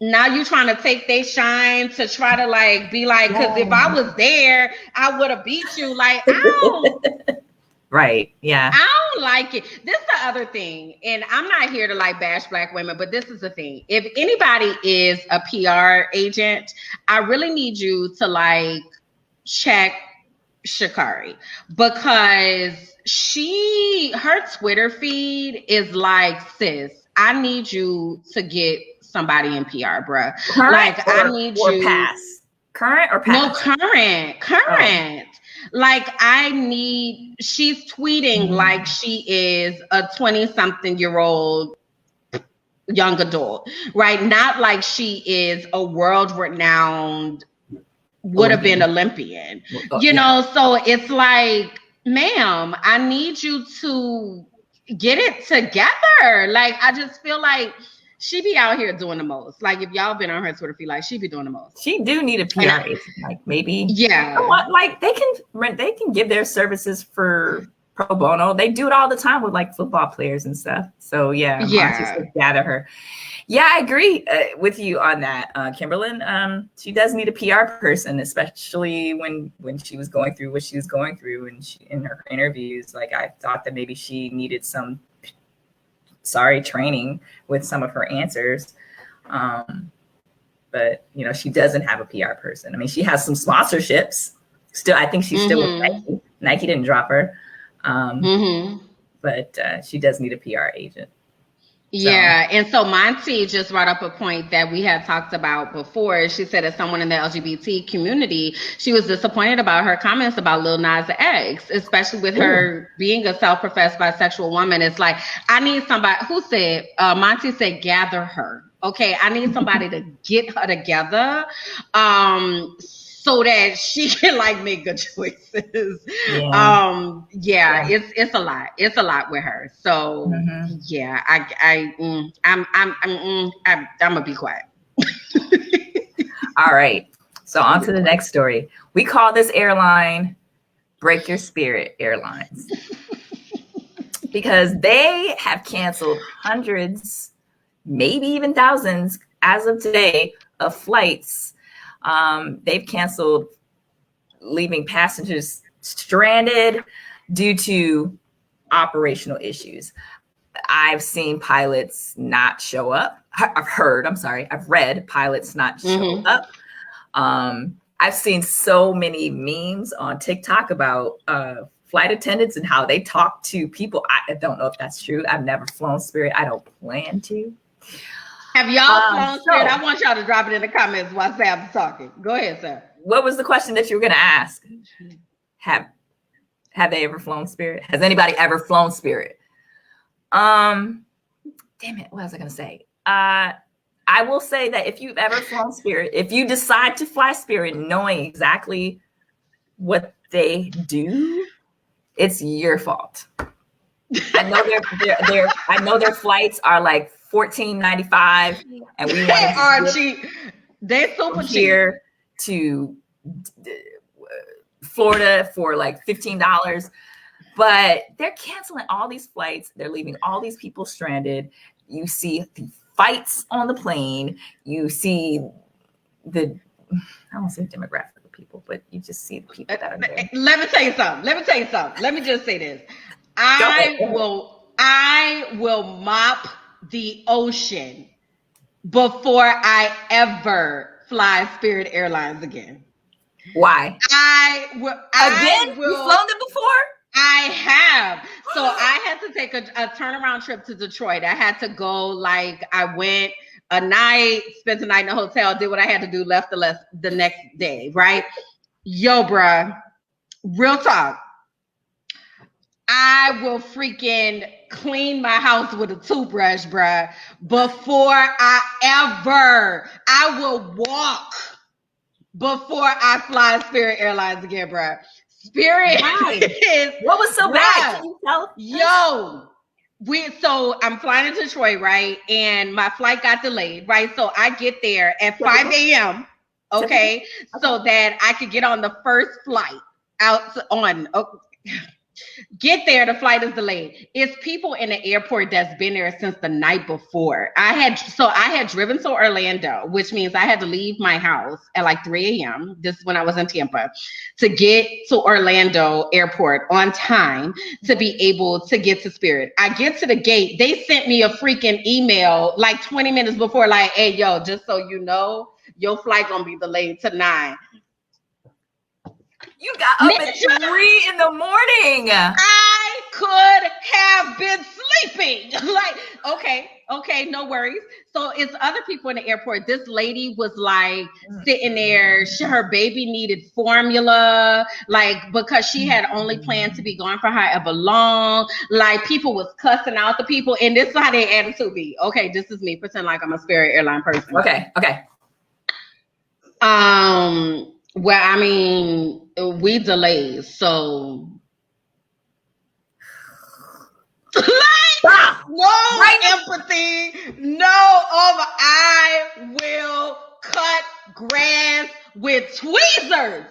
now you're trying to take their shine to try to like be like, because if I was there, I would have beat you. Like, I don't right, yeah, I don't like it. This is the other thing, and I'm not here to like bash Black women, but this is the thing. If anybody is a PR agent, I really need you to like check Sha'Carri, because her Twitter feed is like, sis, I need you to get somebody in PR, bruh. I need you pass. Current or past? No, current. Like she's tweeting like she is a 20-something-year-old young adult, right? Not like she is a world-renowned would have been Olympian, know? So it's like, ma'am, I need you to get it together. Like, I just feel like she be out here doing the most. Like, if y'all been on her Twitter feed, like, she be doing the most. She do need a PR agent, like maybe. Yeah. Like they can give their services for pro bono. They do it all the time with like football players and stuff. So yeah, gather her. Yeah, I agree with you on that, Kimberlyn. She does need a PR person, especially when she was going through what she was going through, and in her interviews, like I thought that maybe she needed some training with some of her answers. But you know, she doesn't have a PR person. I mean, she has some sponsorships. Still, I think she's still with Nike. Nike didn't drop her. But she does need a PR agent. Yeah, and so Monty just brought up a point that we had talked about before. She said, as someone in the LGBT community, she was disappointed about her comments about Lil Nas X, especially with her being a self-professed bisexual woman. It's like, I need somebody who said, Monty said, gather her. Okay, I need somebody to get her together. So that she can like make good choices. Yeah. It's a lot. It's a lot with her. So yeah, I'm gonna be quiet. All right. So on to the next story. We call this airline Break Your Spirit Airlines because they have canceled hundreds, maybe even thousands as of today of flights. They've canceled, leaving passengers stranded due to operational issues. I've seen pilots not show up. I've read pilots not show up. I've seen so many memes on TikTok about flight attendants and how they talk to people. I don't know if that's true. I've never flown Spirit. I don't plan to. Have y'all flown Spirit? I want y'all to drop it in the comments while Sam's talking. Go ahead, sir. What was the question that you were going to ask? Have they ever flown Spirit? Has anybody ever flown Spirit? Damn it. What was I going to say? I will say that if you've ever flown Spirit, if you decide to fly Spirit knowing exactly what they do, it's your fault. I know their flights are like $14.95, and we want to cheap. They super here to Florida for like $15, but they're canceling all these flights. They're leaving all these people stranded. You see the fights on the plane. You see I don't say demographic of people, but you just see the people that are there. Let me tell you something. Let me just say this. I will mop the ocean before I ever fly Spirit Airlines again. Why? You've flown them before? I have. So I had to take a turnaround trip to Detroit. I had to go, I went a night, spent the night in a hotel, did what I had to do, left the next day, right? Yo, bruh, real talk. I will freaking clean my house with a toothbrush, bruh, before I will walk before I fly Spirit Airlines again, bruh. Spirit is what was so bad? Can you tell us? Yo, so I'm flying to Detroit, right? And my flight got delayed, right? So I get there at 5 a.m. Okay, so that I could get on the first flight out on. Get there, the flight is delayed. It's people in the airport that's been there since the night before. I had driven to Orlando, which means I had to leave my house at like 3 a.m. This is when I was in Tampa, to get to Orlando airport on time to be able to get to Spirit. I get to the gate. They sent me a freaking email like 20 minutes before, like, hey, yo, just so you know, your flight gonna be delayed to 9. You got up at 3 in the morning. I could have been sleeping. Okay, no worries. So it's other people in the airport. This lady was like sitting there. Her baby needed formula, because she had only planned to be gone for however long. Like, people was cussing out the people, and this is how their attitude be. Okay, this is me. Pretend like I'm a Spirit Airline person. Okay. Well, I mean, we delayed, so empathy, I will cut grass with tweezers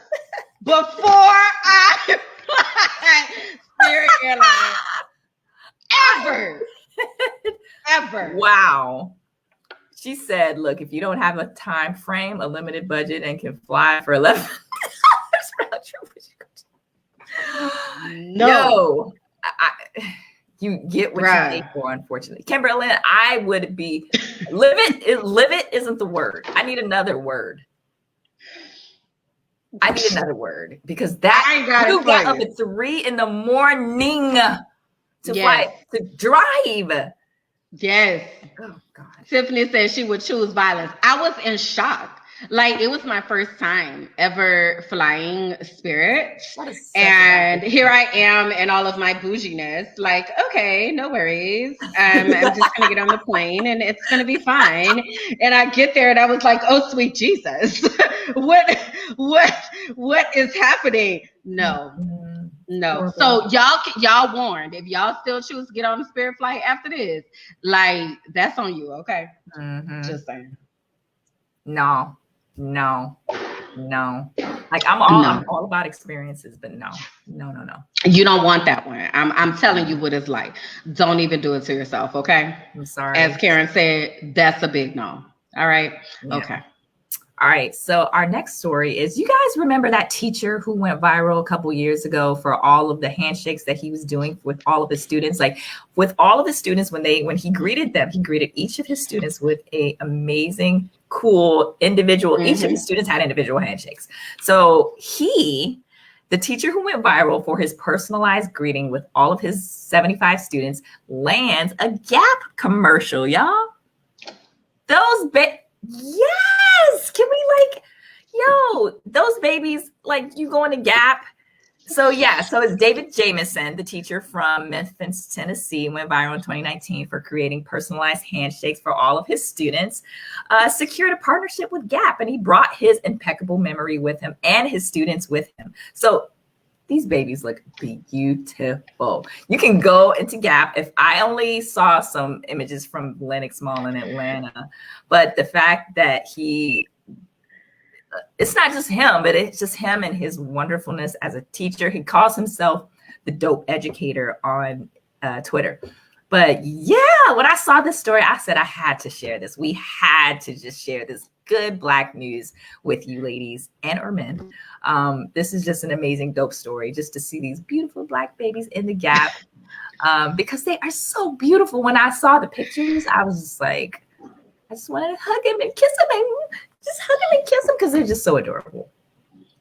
before I fly Spirit Airlines Wow. She said, look, if you don't have a time frame, a limited budget, and can fly for $11 round trip, no. You get what you pay for, unfortunately. Kimberly, I would be live it isn't the word. I need another word. Because that you got up at 3 a.m. to fly, to drive. Yes. Oh God. Tiffany said she would choose violence. I was in shock. Like, it was my first time ever flying Spirit. And here I am in all of my bouginess. Like, okay, no worries. I'm just going to get on the plane and it's going to be fine. And I get there and I was like, oh, sweet Jesus. What is happening? No. So y'all warned. If y'all still choose to get on the Spirit flight after this, like, that's on you, okay? Just saying. No. Like, I'm all about experiences, but no. You don't want that one. I'm telling you what it's like. Don't even do it to yourself, okay? I'm sorry. As Karen said, that's a big no. All right. Yeah. Okay. All right. So our next story is, you guys remember that teacher who went viral a couple years ago for all of the handshakes that he was doing with all of his students? Like, with all of his students, when he greeted them, he greeted each of his students with a amazing, cool individual. Each of his students had individual handshakes. So the teacher who went viral for his personalized greeting with all of his 75 students, lands a Gap commercial, y'all. Yes! Can we those babies, like, you going to Gap? So it's David Jamison, the teacher from Memphis, Tennessee, went viral in 2019 for creating personalized handshakes for all of his students, secured a partnership with Gap, and he brought his impeccable memory with him and his students with him. So these babies look beautiful. You can go into Gap. If I only saw some images from Lenox Mall in Atlanta, but the fact that it's not just him, but it's just him and his wonderfulness as a teacher. He calls himself the dope educator on Twitter. But yeah, when I saw this story, I said I had to share this. We had to just share this good Black news with you ladies or men. This is just an amazing, dope story, just to see these beautiful Black babies in the Gap, because they are so beautiful. When I saw the pictures, I was just like, I just wanted to hug him and kiss him and just hug him and kiss him, because they're just so adorable.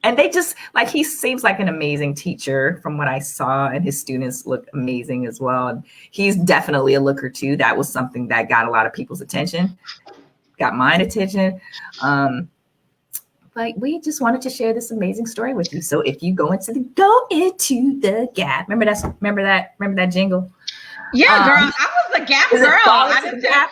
And they just, like, he seems like an amazing teacher from what I saw, and his students look amazing as well. And he's definitely a looker too. That was something that got a lot of people's attention, got mine attention. But we just wanted to share this amazing story with you. So if you go into the Gap, remember that jingle? Yeah, girl, I was a Gap girl. I didn't Gap.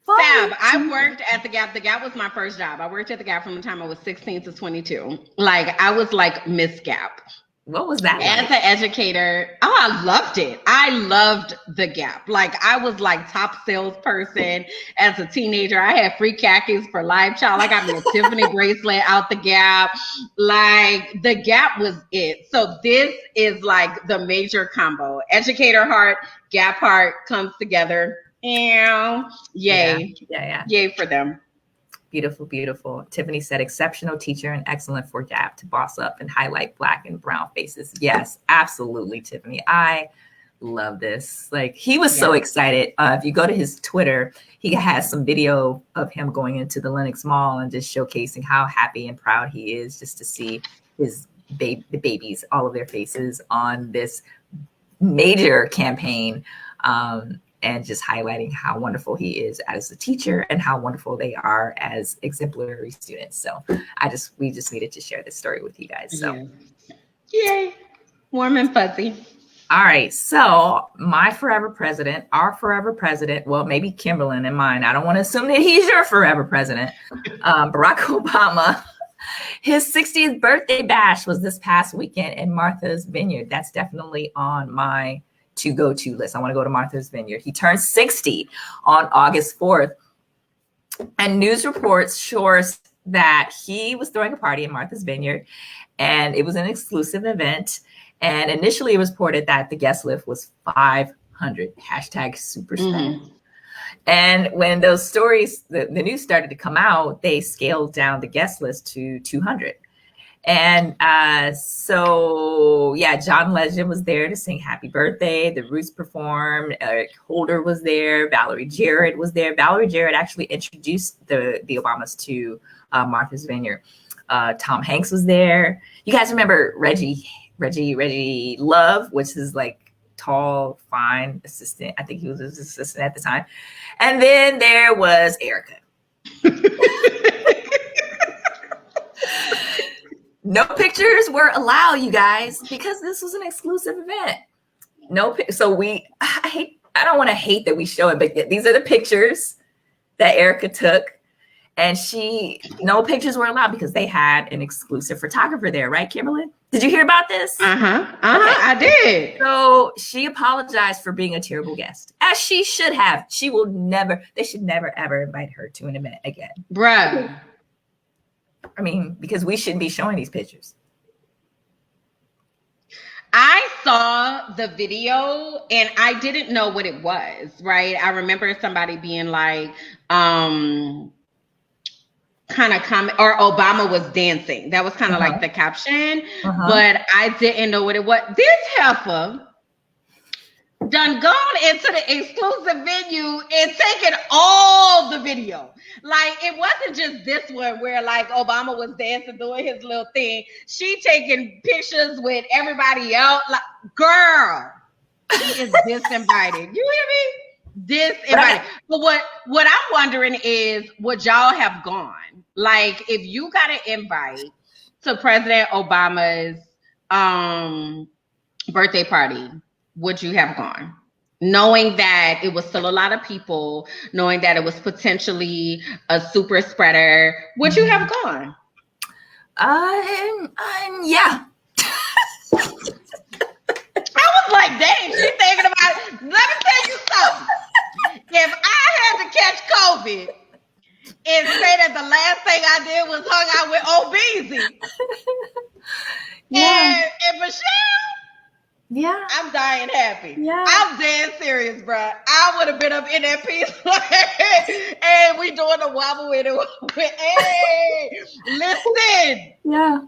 Fab, I worked at the Gap. The Gap was my first job. I worked at the Gap from the time I was 16 to 22. Like, I was like Miss Gap. What was that as an educator? Oh, I loved it. I loved the Gap. Like, I was like top salesperson as a teenager. I had free khakis for Live Child. I got me a Tiffany bracelet out the Gap. Like, the Gap was it. So this is like the major combo. Educator heart, Gap heart comes together. Yay. Yeah. Yay for them. Beautiful, beautiful. Tiffany said, exceptional teacher and excellent for Gap to boss up and highlight Black and brown faces. Yes, absolutely, Tiffany. I love this. Like, he was so excited. If you go to his Twitter, he has some video of him going into the Lenox Mall and just showcasing how happy and proud he is just to see his the babies, all of their faces on this major campaign. And just highlighting how wonderful he is as a teacher and how wonderful they are as exemplary students. So we just needed to share this story with you guys. So yay, warm and fuzzy. All right. So our forever president, well, maybe Kimberlyn and mine. I don't want to assume that he's your forever president. Barack Obama, his 60th birthday bash was this past weekend in Martha's Vineyard. That's definitely on my to go to list. I want to go to Martha's Vineyard. He turned 60 on August 4th. And news reports shows that he was throwing a party in Martha's Vineyard, and it was an exclusive event. And initially it was reported that the guest list was 500, hashtag super spend. And when those stories, the news started to come out, they scaled down the guest list to 200. And so, yeah, John Legend was there to sing Happy Birthday. The Roots performed. Eric Holder was there. Valerie Jarrett was there. Valerie Jarrett actually introduced the Obamas to Martha's Vineyard. Tom Hanks was there. You guys remember Reggie Love, which is like tall, fine assistant. I think he was his assistant at the time. And then there was Erica. No pictures were allowed, you guys, because this was an exclusive event. So I don't want to hate that we show it, but these are the pictures that Erica took, and no pictures were allowed because they had an exclusive photographer there, right, Kimberly? Did you hear about this? Okay. I did. So she apologized for being a terrible guest, as she should have. They should never, ever invite her to an event again. Bruh. I mean, because we shouldn't be showing these pictures. I saw the video and I didn't know what it was, right? I remember somebody being like, kind of comment, or Obama was dancing. That was kind of like the caption, but I didn't know what it was. This heifer done gone into the exclusive venue and taken all the video. Like, it wasn't just this one where like Obama was dancing, doing his little thing. She taking pictures with everybody else. Like, girl, she is disinvited. You hear me? Disinvited. But what I'm wondering is, would y'all have gone? Like, if you got an invite to President Obama's birthday party, would you have gone? Knowing that it was still a lot of people, knowing that it was potentially a super spreader, would you have gone? Yeah. I was like, dang, she's thinking about it. Let me tell you something. If I had to catch COVID and say that the last thing I did was hung out with Obeezy and Michelle, yeah, I'm dying happy. Yeah. I'm dead serious, bro. I would have been up in that piece. And we doing a wobble with it. Hey, listen. Yeah.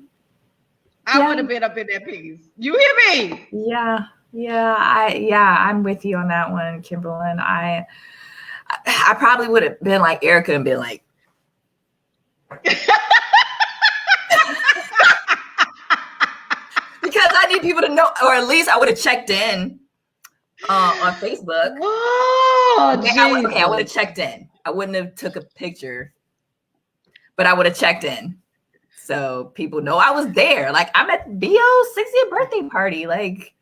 I would have been up in that piece. You hear me? Yeah. I'm with you on that one, Kimberlyn. I probably would have been like Erica and been like, because I need people to know, or at least I would have checked in on Facebook. Oh, I would have checked in. I wouldn't have took a picture, but I would have checked in, so people know I was there. Like, I'm at BO's 60th birthday party, like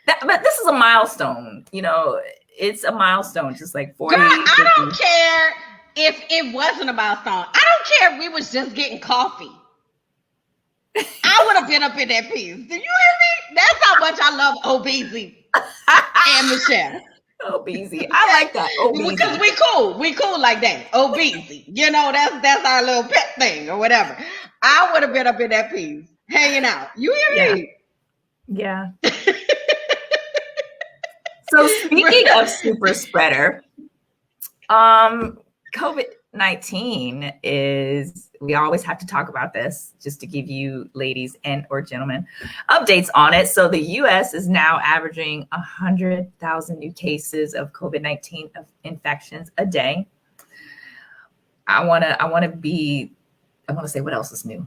that. But this is a milestone, you know. It's a milestone, just like 40. Girl, I don't care if it wasn't a milestone. I don't care if we was just getting coffee. I would have been up in that piece. Do you hear me? That's how much I love Obeezy and Michelle. Obeezy. I like that. Obeezy. Because we cool like that. Obeezy. You know, that's our little pet thing or whatever. I would have been up in that piece, hanging out. You hear me? Yeah. So speaking of super spreader, COVID-19 is, we always have to talk about this just to give you ladies and or gentlemen updates on it. So the US is now averaging 100,000 new cases of COVID-19 infections a day. I want to say what else is new,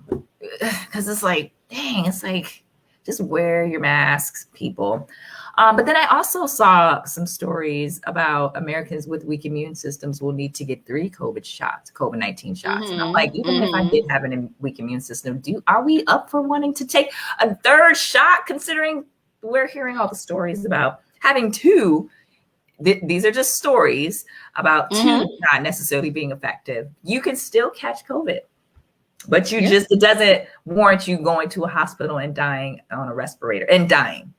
because it's like, dang, it's like, just wear your masks, people. But then I also saw some stories about Americans with weak immune systems will need to get 3 COVID-19 shots. And I'm like, even if I did have a weak immune system, are we up for wanting to take a 3rd shot, considering we're hearing all the stories about having 2? These are just stories about 2 not necessarily being effective. You can still catch COVID, but it doesn't warrant you going to a hospital and dying on a respirator and dying.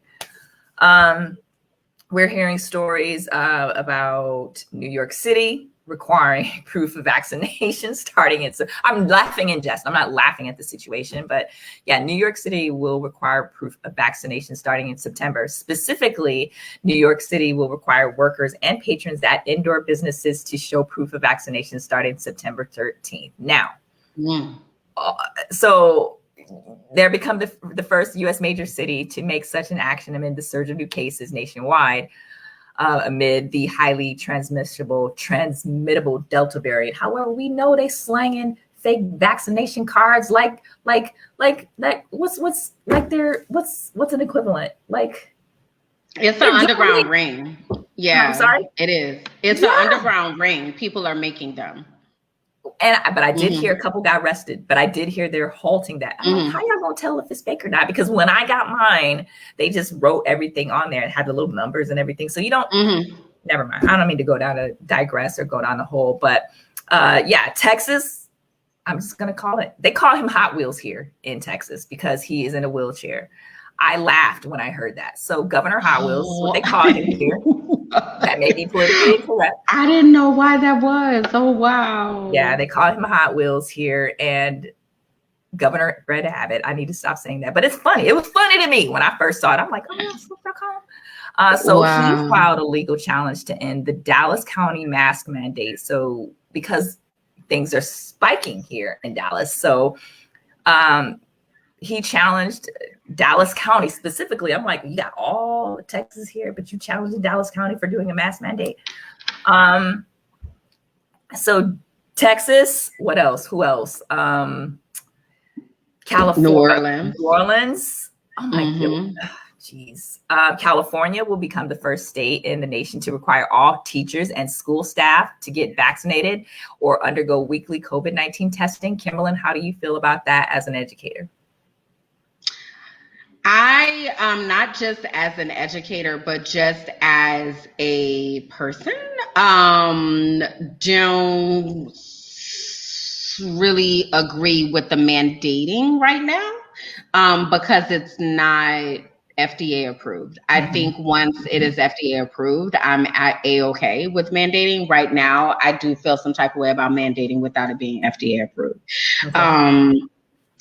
we're hearing stories about New York City requiring proof of vaccination starting in. So I'm laughing in jest. I'm not laughing at the situation, but yeah, New York City will require proof of vaccination starting in September. Specifically, New York City will require workers and patrons at indoor businesses to show proof of vaccination starting September 13th. Now, so they're become the first U.S. major city to make such an action amid the surge of new cases nationwide. Amid the highly transmissible Delta variant. However, we know they slanging fake vaccination cards like what's an equivalent? Like it's an underground ring. Yeah, I'm sorry. It is. It's an underground ring. People are making them. But I did hear a couple got arrested, but I did hear they're halting that. I'm like, how y'all gonna tell if it's fake or not? Because when I got mine, they just wrote everything on there and had the little numbers and everything. So you don't, never mind. I don't mean to digress or go down the hole, but Texas, I'm just gonna call it. They call him Hot Wheels here in Texas because he is in a wheelchair. I laughed when I heard that. So Governor Hot Wheels, what they call him here. That may be politically incorrect. I didn't know why that was. Oh, wow. Yeah, they call him Hot Wheels here. And Governor Brett Abbott, I need to stop saying that. But it's funny. It was funny to me when I first saw it. I'm like, oh, that's what they're calling. So he filed a legal challenge to end the Dallas County mask mandate. So because things are spiking here in Dallas. So he challenged Dallas County specifically. I'm like, you got all Texas here, but you challenged Dallas County for doing a mask mandate. So Texas, what else? Who else? California, New Orleans. Oh my God. Jeez. California will become the first state in the nation to require all teachers and school staff to get vaccinated or undergo weekly COVID-19 testing. Kimberlyn, how do you feel about that as an educator? I, not just as an educator, but just as a person, don't really agree with the mandating right now, because it's not FDA approved. I think once it is FDA approved, I'm at A-okay with mandating. Right now, I do feel some type of way about mandating without it being FDA approved. Okay.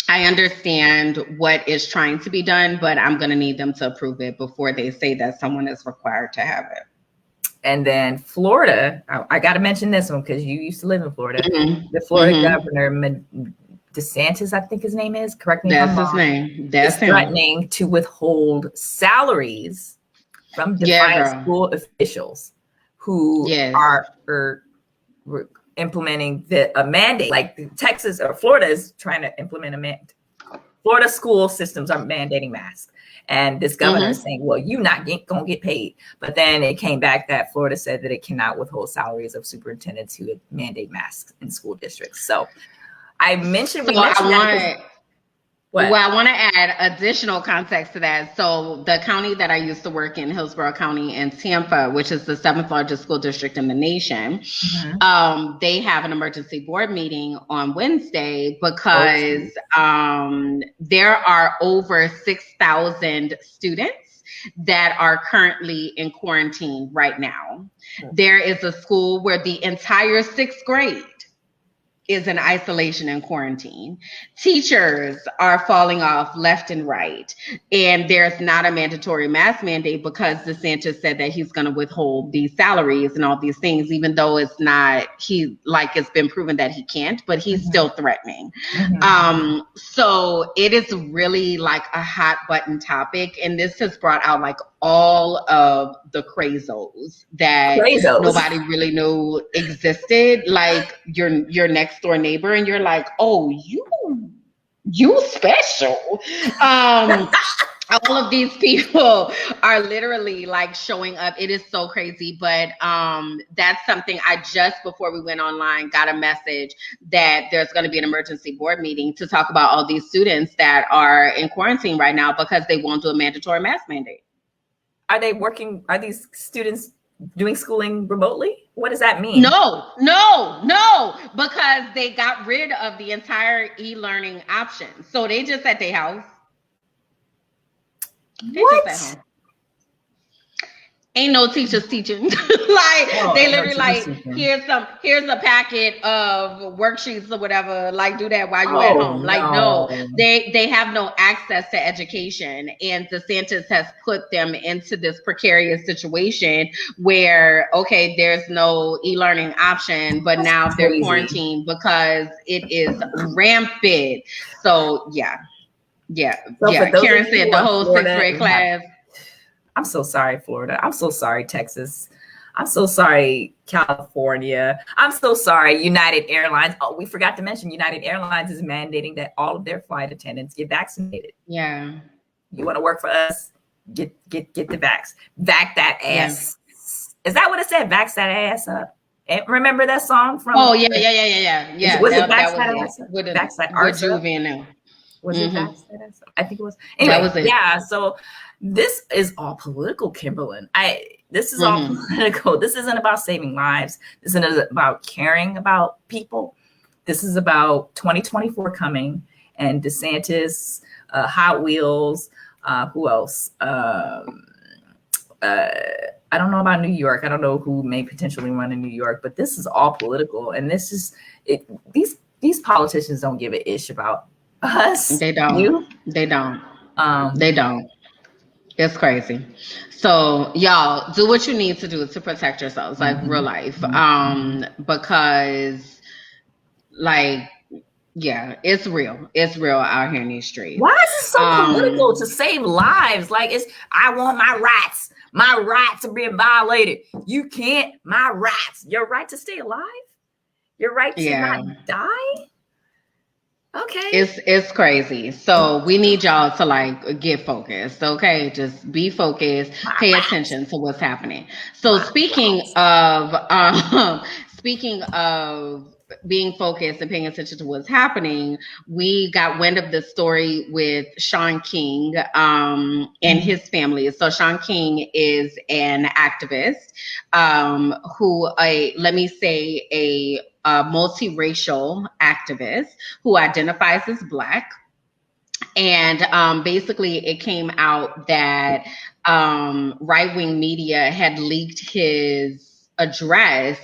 I understand what is trying to be done, but I'm going to need them to approve it before they say that someone is required to have it. And then Florida, I got to mention this one because you used to live in Florida. The Florida governor, DeSantis, I think his name is, correct me if I'm wrong. That's his name. That's him. Threatening to withhold salaries from defiant school officials who are implementing a mandate. Like Texas or Florida is trying to implement a mandate. Florida school systems are mandating masks. And this governor is saying, well, you're not going to get paid. But then it came back that Florida said that it cannot withhold salaries of superintendents who mandate masks in school districts. So I mentioned, Well, I want to add additional context to that. So the county that I used to work in, Hillsborough County in Tampa, which is the 7th largest school district in the nation, they have an emergency board meeting on Wednesday because there are over 6,000 students that are currently in quarantine right now. There is a school where the entire 6th grade is in isolation and quarantine. Teachers are falling off left and right. And there's not a mandatory mask mandate because DeSantis said that he's going to withhold these salaries and all these things, even though it's been proven that he can't, but he's still threatening. So it is really like a hot button topic. And this has brought out like all of the crazos that nobody really knew existed, like your next door neighbor, and you're like, oh, you special. All of these people are literally like showing up. It is so crazy, but that's something I just before we went online got a message that there's going to be an emergency board meeting to talk about all these students that are in quarantine right now because they won't do a mandatory mask mandate. Are these students doing schooling remotely? What does that mean? No, because they got rid of the entire e-learning option. So they just at their house. What? Ain't no teachers teaching. They literally like, here's a packet of worksheets or whatever. Like, do that while you're at home. Like, no, they have no access to education, and DeSantis has put them into this precarious situation where, okay, there's no e-learning option, but now they're quarantined because it is rampant. So yeah. Karen said the whole Florida, 6th grade class. I'm so sorry, Florida. I'm so sorry, Texas. I'm so sorry, California. I'm so sorry, United Airlines. Oh, we forgot to mention United Airlines is mandating that all of their flight attendants get vaccinated. Yeah. You want to work for us? Get the vax. Vax that ass. Yeah. Is that what it said? Vax that ass up. And remember that song from? Oh yeah. Was it Vax that ass up? Vax that arse up? Was it Vax that ass up? I think it was. Anyway, that was it. Yeah. So this is all political, Kimberlyn. This is all political. This isn't about saving lives. This isn't about caring about people. This is about 2024 coming and DeSantis, Hot Wheels. Who else? I don't know about New York. I don't know who may potentially run in New York, but this is all political. And this is it. These politicians don't give a ish about us. They don't. They don't. They don't. It's crazy. So y'all do what you need to do to protect yourselves, like real life. Because like, yeah, it's real. It's real out here in these streets. Why is it so political to save lives? Like I want my rights. My rights are being violated. You can't, my rights. Your right to stay alive? Your right to not die? Okay. It's crazy. So we need y'all to like get focused. Okay. Just be focused. Pay attention to what's happening. So speaking of being focused and paying attention to what's happening, we got wind of the story with Shaun King and his family. So Shaun King is an activist who let me say a multiracial activist who identifies as Black. And basically it came out that right-wing media had leaked his address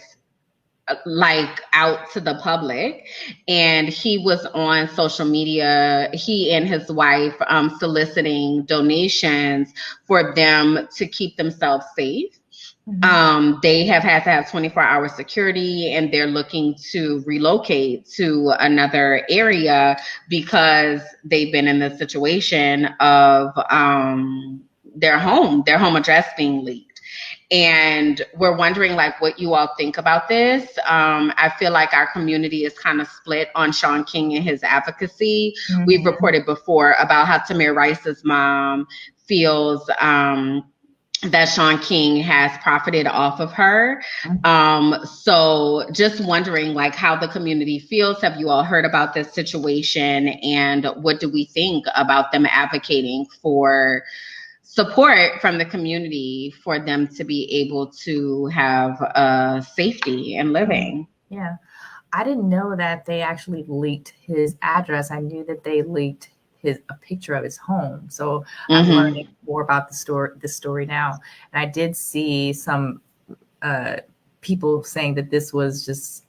like out to the public, and he was on social media, he and his wife soliciting donations for them to keep themselves safe. They have had to have 24-hour security, and they're looking to relocate to another area because they've been in the situation of their home address being leaked. And we're wondering like what you all think about this. I feel like our community is kind of split on Shaun King and his advocacy. We've reported before about how Tamir Rice's mom feels that Shaun King has profited off of her. So just wondering like how the community feels. Have you all heard about this situation? And what do we think about them advocating for support from the community for them to be able to have safety and living? Yeah. I didn't know that they actually leaked his address. I knew that they leaked a picture of his home. So I'm learning more about the story now. And I did see some people saying that this was just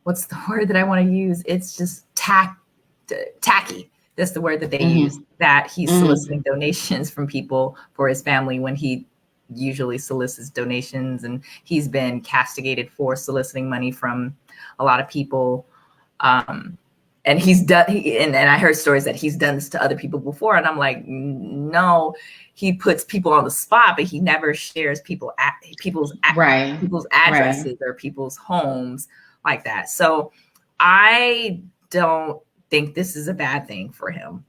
what's the word that I want to use? It's just tacky. That's the word that they use, that he's soliciting donations from people for his family when he usually solicits donations, and he's been castigated for soliciting money from a lot of people. And he's done, and I heard stories that he's done this to other people before. And I'm like, no, he puts people on the spot, but he never shares people's addresses or people's homes like that. So I don't think this is a bad thing for him.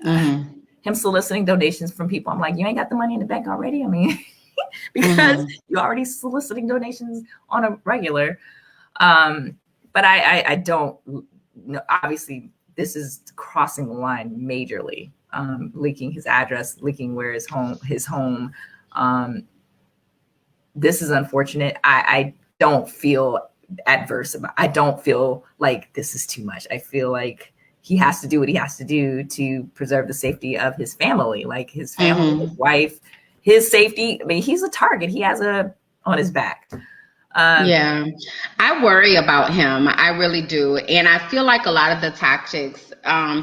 Him soliciting donations from people. I'm like, you ain't got the money in the bank already? I mean, because you're already soliciting donations on a regular. But I don't know. Obviously, this is crossing the line majorly. Leaking his address, leaking where his home. This is unfortunate. I don't feel adverse about. I don't feel like this is too much. I feel like he has to do what he has to do to preserve the safety of his family, like his family, his wife, his safety. I mean, he's a target. He has a on his back. Yeah, I worry about him. I really do. And I feel like a lot of the tactics,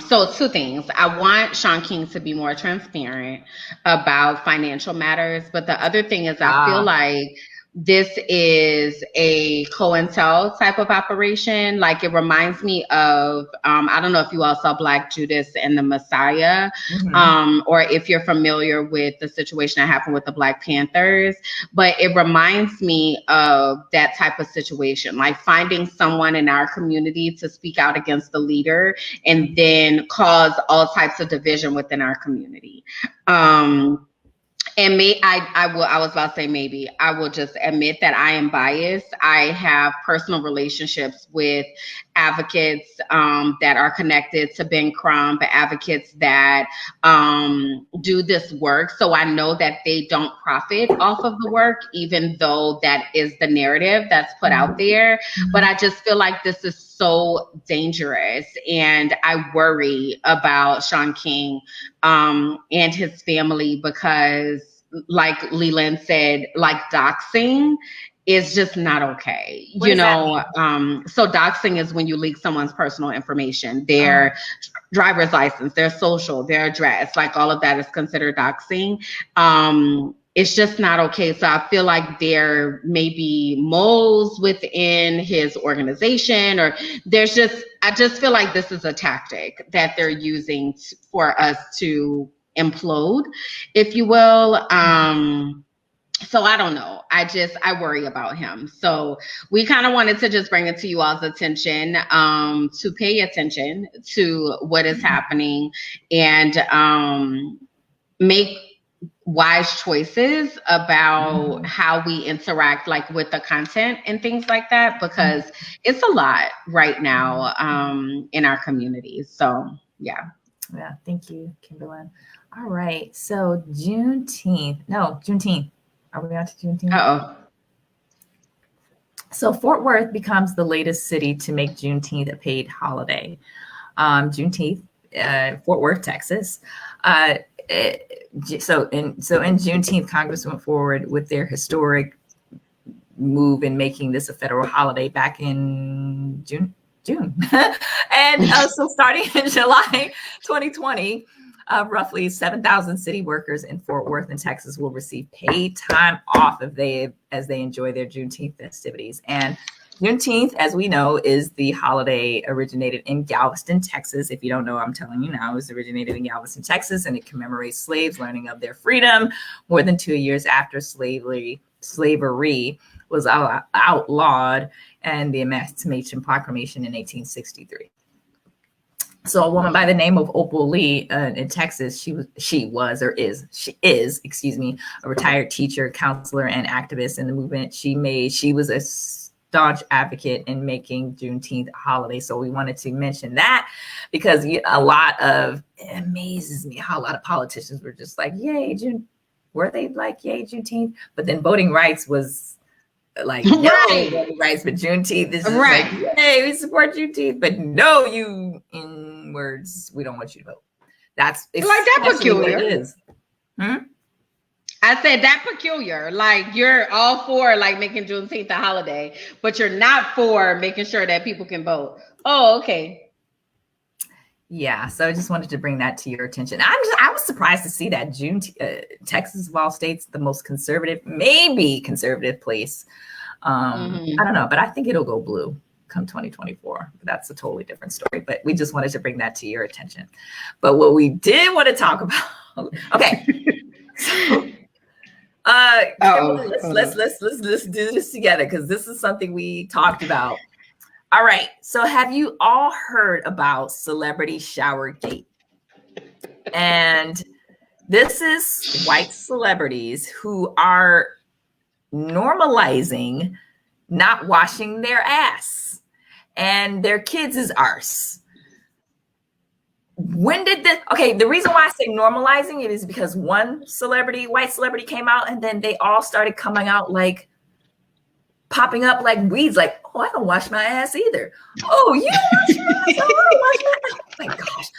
so two things. I want Sean King to be more transparent about financial matters. But the other thing is I feel like this is a COINTEL type of operation. Like it reminds me of, I don't know if you all saw Black Judas and the Messiah, or if you're familiar with the situation that happened with the Black Panthers, but it reminds me of that type of situation, like finding someone in our community to speak out against the leader and then cause all types of division within our community. And I was about to say maybe. I will just admit that I am biased. I have personal relationships with advocates that are connected to Ben Crump, advocates that do this work. So I know that they don't profit off of the work, even though that is the narrative that's put out there. But I just feel like this is so dangerous. And I worry about Sean King and his family because, like Leland said, like doxing is just not okay. What you know, so doxing is when you leak someone's personal information, their driver's license, their social, their address, like all of that is considered doxing. It's just not okay. So I feel like there may be moles within his organization, or I just feel like this is a tactic that they're using for us to implode, if you will. So I don't know. I worry about him. So we kind of wanted to just bring it to you all's attention, to pay attention to what is happening and make wise choices about how we interact, like with the content and things like that, because it's a lot right now in our communities. So yeah. Yeah, thank you, Kimberlyn. All right, so Juneteenth. Are we on to Juneteenth? Uh-oh. So Fort Worth becomes the latest city to make Juneteenth a paid holiday. Juneteenth, Fort Worth, Texas. So in Juneteenth, Congress went forward with their historic move in making this a federal holiday back in June. And so starting in July 2020, roughly 7,000 city workers in Fort Worth in Texas will receive paid time off as they enjoy their Juneteenth festivities. And Juneteenth, as we know, is the holiday originated in Galveston, Texas. If you don't know, I'm telling you now, it was originated in Galveston, Texas, and it commemorates slaves learning of their freedom more than 2 years after slavery was outlawed and the Emancipation Proclamation in 1863. So a woman by the name of Opal Lee in Texas, she is, a retired teacher, counselor, and activist in the movement. She was a staunch advocate in making Juneteenth a holiday. So we wanted to mention that because it amazes me how a lot of politicians were just like, yay, were they like, yay, Juneteenth? But then voting rights was like, no, voting rights, but Juneteenth is right. Like, yay, we support Juneteenth, but no, you, in words, we don't want you to vote. That's like that peculiar. What it is. I said that peculiar. Like you're all for like making Juneteenth a holiday, but you're not for making sure that people can vote. Oh, okay. Yeah, so I just wanted to bring that to your attention. I was surprised to see that Texas of all states, the most conservative place. I don't know, but I think it'll go blue come 2024. That's a totally different story, but we just wanted to bring that to your attention. But what we did want to talk about, okay. Let's do this together because this is something we talked about. All right. So have you all heard about Celebrity Showergate? And this is white celebrities who are normalizing not washing their ass and their kids' is arse. When did this? Okay, the reason why I say normalizing it is because one white celebrity came out and then they all started coming out like popping up like weeds, like, oh, I don't wash my ass either. Oh, you wash your ass? Oh, I don't wash my ass. Oh my gosh.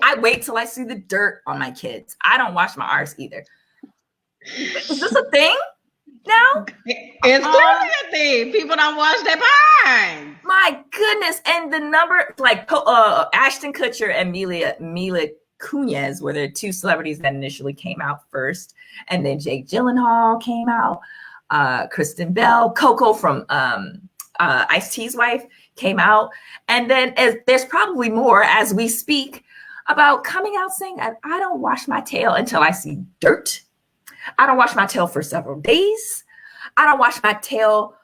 I wait till I see the dirt on my kids. I don't wash my arse either. Is this a thing now? It's clearly a thing. People don't wash their behinds. My goodness. And the number, like Ashton Kutcher and Mila Kunis were the two celebrities that initially came out first. And then Jake Gyllenhaal came out. Kristen Bell, Coco from Ice-T's wife came out. And then there's probably more as we speak about coming out saying, I don't wash my tail until I see dirt. I don't wash my tail for several days. I don't wash my tail.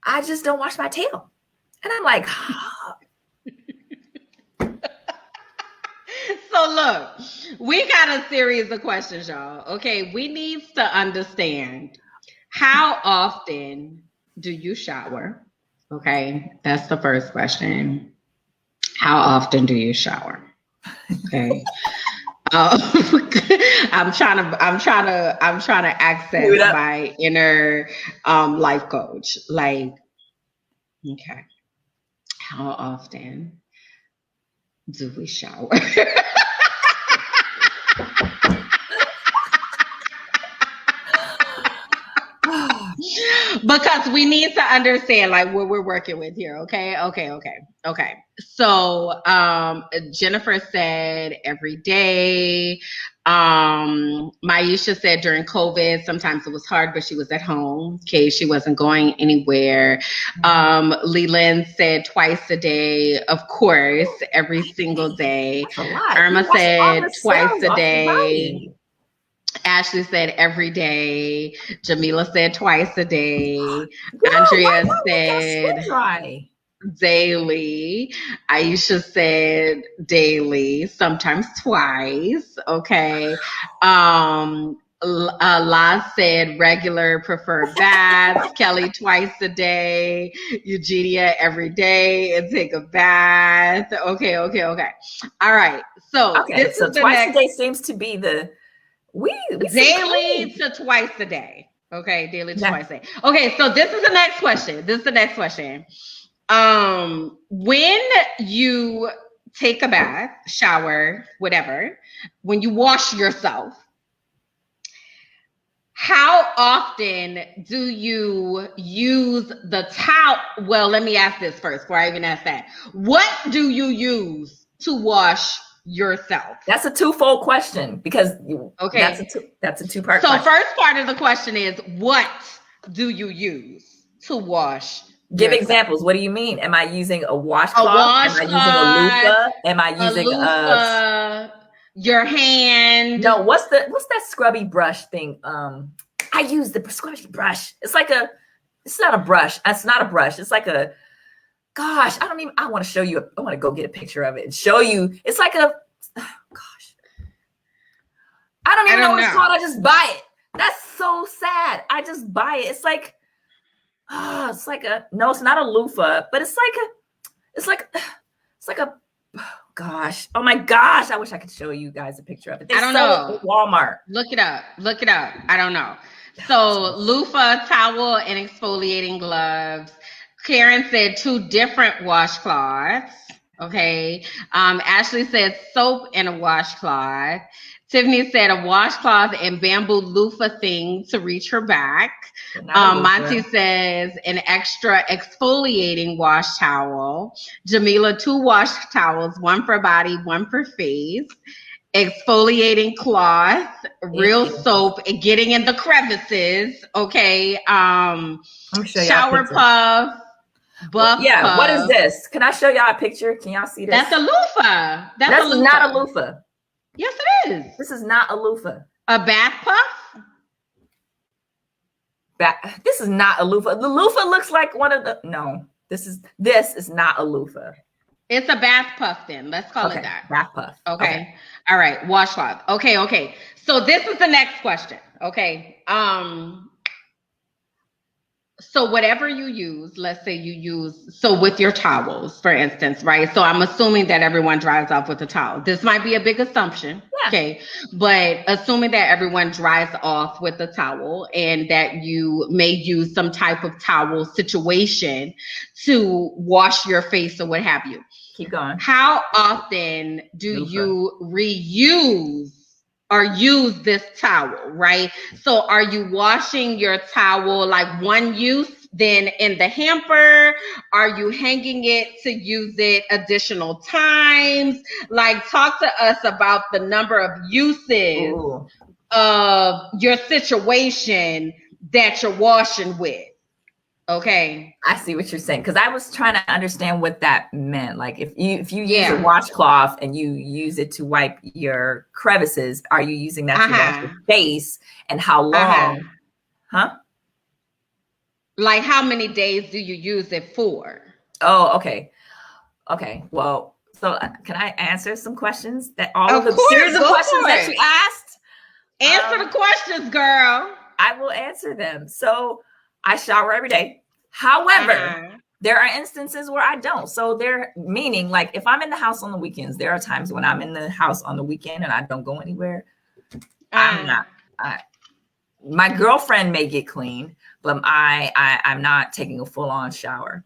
I just don't wash my tail. And I'm like, So look, we got a series of questions, y'all. Okay, we need to understand, how often do you shower? Okay, that's the first question. How often do you shower? Okay. I'm trying to access my inner life coach. Like, okay, how often do we shower? Because we need to understand like what we're working with here. Okay. So Jennifer said every day. Maisha said during COVID, sometimes it was hard, but she was at home. Okay, she wasn't going anywhere. Leland said twice a day, of course, every single day. Irma said twice a day. Ashley said every day. Jamila said twice a day. Andrea said daily. Aisha said daily, sometimes twice. Okay. La said regular, preferred baths. Kelly twice a day. Eugenia every day and take a bath. Okay. All right. So this is twice a day seems to be the daily to twice a day. Okay, daily to twice a day. Okay, so this is the next question. When you take a bath, shower, whatever, when you wash yourself, how often do you use the towel? Well, let me ask this first before I even ask that. What do you use to wash yourself? That's a twofold question because that's a two-part so question. First part of the question is, what do you use to wash Give yourself? Examples. What do you mean? Am I using a washcloth? Am I using a loofah? Your hand? No, what's that scrubby brush thing? I use the scrubby brush. It's not a brush. It's not a brush. It's like a, gosh, I want to show you. I want to go get a picture of it and show you. It's like a, gosh. I don't even know what it's called. I just buy it. That's so sad. I just buy it. It's like no, it's not a loofah, but it's like a, gosh. Oh my gosh. I wish I could show you guys a picture of it. I don't know. At Walmart. Look it up. I don't know. So loofah, towel, and exfoliating gloves. Karen said 2 different washcloths. Okay. Ashley said soap and a washcloth. Tiffany said a washcloth and bamboo loofah thing to reach her back. Monty says an extra exfoliating wash towel. Jamila, 2 wash towels, 1 for body, 1 for face. Exfoliating cloth, real soap, and getting in the crevices. Okay. Shower puff. Buff puff. What is this? Can I show y'all a picture? Can y'all see this? That's a loofah. That's not a loofah. Yes, it is. This is not a loofah. A bath puff? This is not a loofah. The loofah looks like one of the. No, this is not a loofah. It's a bath puff then. Let's call it that. Bath puff. Okay. All right. Washcloth. Okay. So this is the next question. Okay. So whatever you use, let's say so with your towels, for instance, right? So I'm assuming that everyone dries off with a towel. This might be a big assumption. Yeah. Okay. But assuming that everyone dries off with a towel and that you may use some type of towel situation to wash your face or what have you. Keep going. How often do you reuse or use this towel, right? So are you washing your towel like one use, then in the hamper? Are you hanging it to use it additional times? Like, talk to us about the number of uses Ooh. of your situation that you're washing with. Okay. I see what you're saying, because I was trying to understand what that meant. Like, if you use Yeah. a washcloth and you use it to wipe your crevices, are you using that to wash your face, and how long? Huh? Like, how many days do you use it for? Oh, okay. Okay. Well, so can I answer some questions that all of the course, series of go questions for that it. you asked? Answer the questions, girl. I will answer them. So I shower every day. However, there are instances where I don't. So they're meaning, like, if I'm in the house on the weekends, there are times when I'm in the house on the weekend and I don't go anywhere. I'm not. My girlfriend may get clean, but I'm not taking a full-on shower.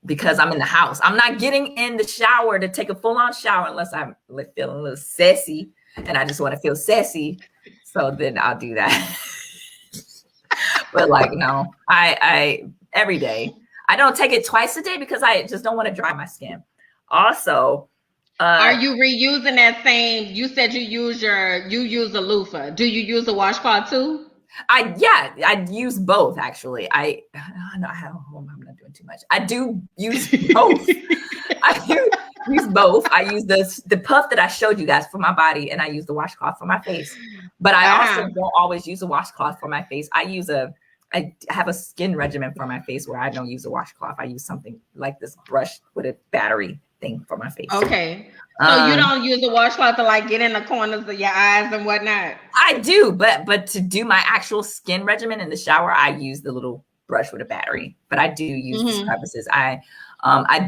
Because I'm in the house. I'm not getting in the shower to take a full-on shower unless I'm feeling a little sassy and I just want to feel sassy. So then I'll do that. But like, no, I every day. I don't take it twice a day because I just don't want to dry my skin. Also, are you reusing that same? You said you use a loofah. Do you use a washcloth too? I use both actually. I'm not doing too much. I do use both. I do use both. I use the puff that I showed you guys for my body, and I use the washcloth for my face. But I also don't always use a washcloth for my face. I have a skin regimen for my face where I don't use a washcloth. I use something like this brush with a battery thing for my face. Okay. So you don't use a washcloth to like get in the corners of your eyes and whatnot? I do, but to do my actual skin regimen in the shower, I use the little brush with a battery. But I do use the crevices. I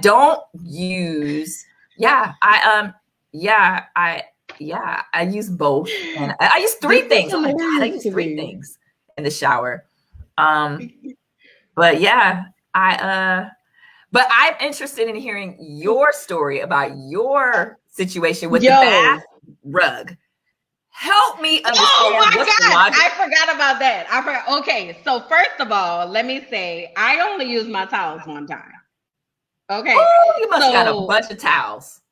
don't use. I use both, and I use three things. Oh my God, I use three things in the shower. But yeah, but I'm interested in hearing your story about your situation with the bath rug. Help me understand. Oh my God, I forgot about that. Okay, so first of all, let me say I only use my towels one time. Okay. Oh, you must got a bunch of towels.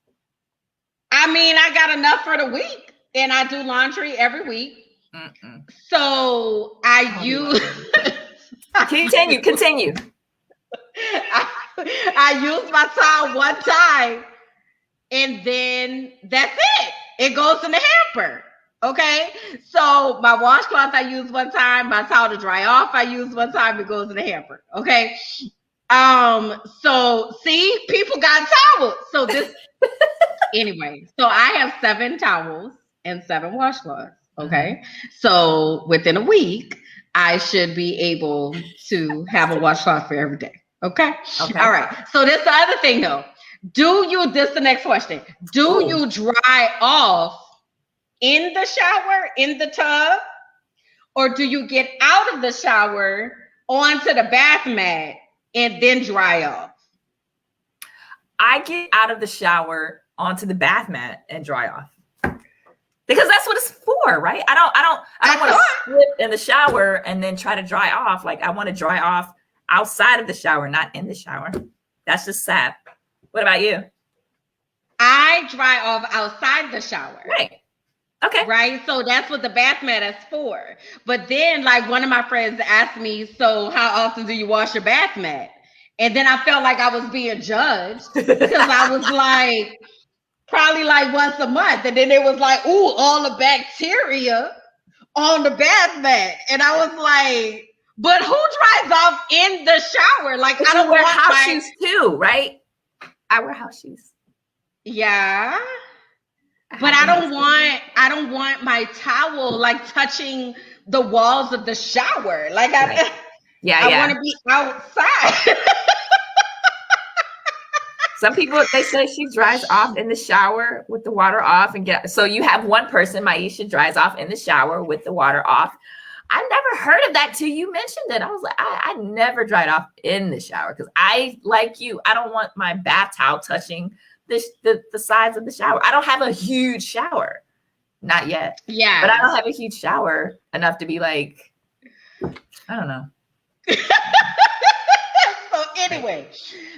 I mean, I got enough for the week, and I do laundry every week. So I use. Continue. I use my towel one time, and then that's it. It goes in the hamper. Okay. So my washcloth I use one time, my towel to dry off I use one time, it goes in the hamper. Okay. So see, people got towels. So this anyway, so I have 7 towels and 7 washcloths. Okay. So within a week, I should be able to have a washcloth for every day. Okay. All right. So this the other thing though. This the next question. Do you dry off in the shower, in the tub, or do you get out of the shower onto the bath mat and then dry off? I get out of the shower onto the bath mat and dry off. Because that's what it's for, right? I don't want to slip in the shower and then try to dry off. Like, I want to dry off outside of the shower, not in the shower. That's just sad. What about you? I dry off outside the shower. Right. Okay. Right. So that's what the bath mat is for. But then, like, one of my friends asked me, so how often do you wash your bath mat? And then I felt like I was being judged because I was like, probably like once a month. And then it was like, ooh, all the bacteria on the bath mat. And I was like, but who dries off in the shower? Like, I don't wear house shoes too, right? I wear house shoes. Yeah. But I don't want my towel like touching the walls of the shower. Like I want to be outside. Some people, they say she dries off in the shower with the water off so you have one person, Maisha, dries off in the shower with the water off. I never heard of that till you mentioned it. I was like, I never dried off in the shower because I, like you, I don't want my bath towel touching the sides of the shower. I don't have a huge shower. Not yet. Yeah. But I don't have a huge shower enough to be like, I don't know. So anyway,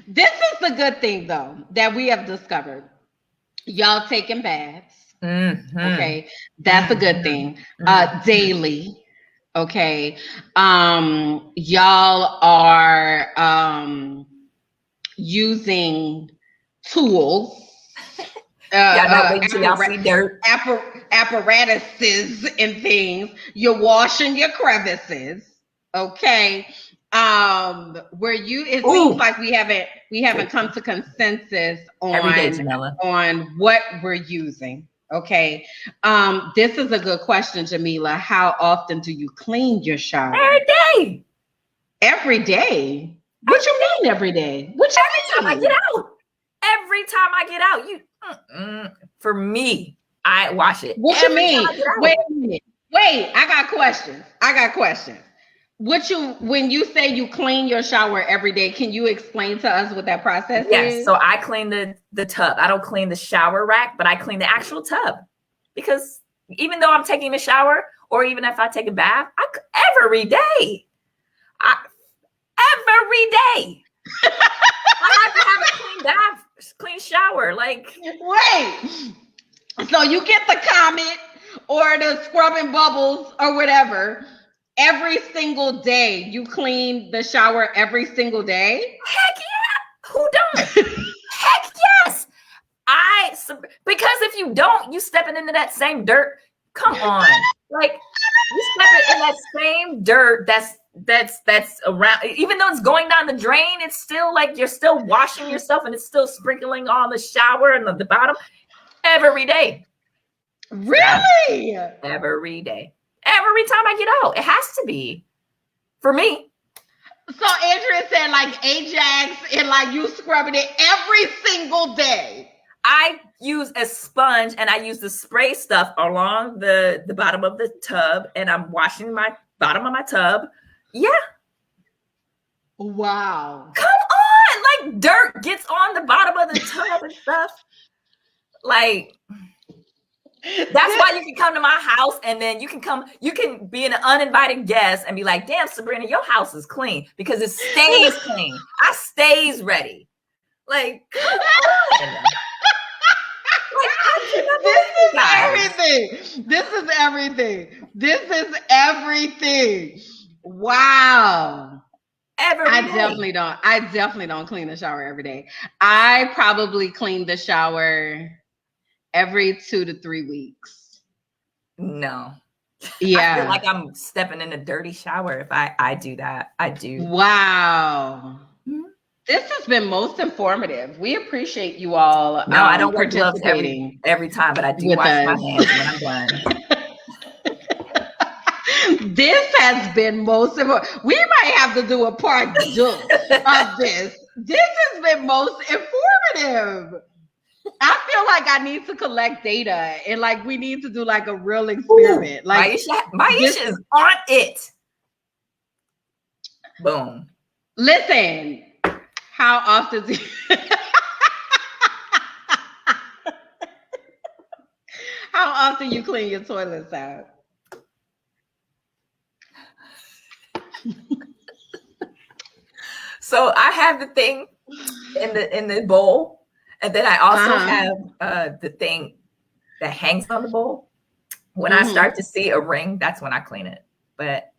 this is the good thing though that we have discovered. Y'all taking baths. Mm-hmm. Okay. That's a good thing. Daily. Okay. Y'all are using tools. Not waiting till y'all see dirt. Apparatuses and things. You're washing your crevices. Okay. It seems like we haven't come to consensus on what we're using. Okay. This is a good question, Jamila. How often do you clean your shower? Every day. Every day? What you mean every day? What you Every time I get out. Every time I get out. For me, I wash it. What you mean? Wait a minute. Wait, I got questions. When you say you clean your shower every day, can you explain to us what that process is? Yes. So I clean the tub. I don't clean the shower rack, but I clean the actual tub. Because even though I'm taking a shower, or even if I take a bath, every day. Every day. I have to have a clean bath, clean shower. Like, wait. So you get the Comet or the scrubbing bubbles or whatever. Every single day, you clean the shower every single day? Heck yeah! Who don't? Heck yes! Because if you don't, you stepping into that same dirt. Come on, like you stepping in that same dirt. That's around. Even though it's going down the drain, it's still like you're still washing yourself, and it's still sprinkling on the shower and the bottom every day. Really? Every day. Every time I get out, it has to be for me. So Andrea said like Ajax and like you scrubbing it every single day. I use a sponge and I use the spray stuff along the bottom of the tub, and I'm washing my bottom of my tub. Yeah. Wow. Come on. Like dirt gets on the bottom of the tub and stuff. Like, that's why you can come to my house, and then you can be an uninvited guest and be like, damn, Sabrina, your house is clean, because it stays clean. I stays ready. Like, come on. This is everything. Wow. I definitely don't clean the shower every day. I probably clean the shower every 2 to 3 weeks. No. Yeah. I feel like I'm stepping in a dirty shower if I do that. I do. Wow. Mm-hmm. This has been most informative. We appreciate you all. No, I don't wear gloves every time, but I do wash my hands when I'm done. This has been most important. We might have to do a part 2 of this. This has been most informative. I feel like I need to collect data, and like we need to do like a real experiment. Ooh, like Maisha is on it. Boom. Listen, how often do you how often you clean your toilets out? So I have the thing in the bowl. And then I also have the thing that hangs on the bowl. When I start to see a ring, that's when I clean it. But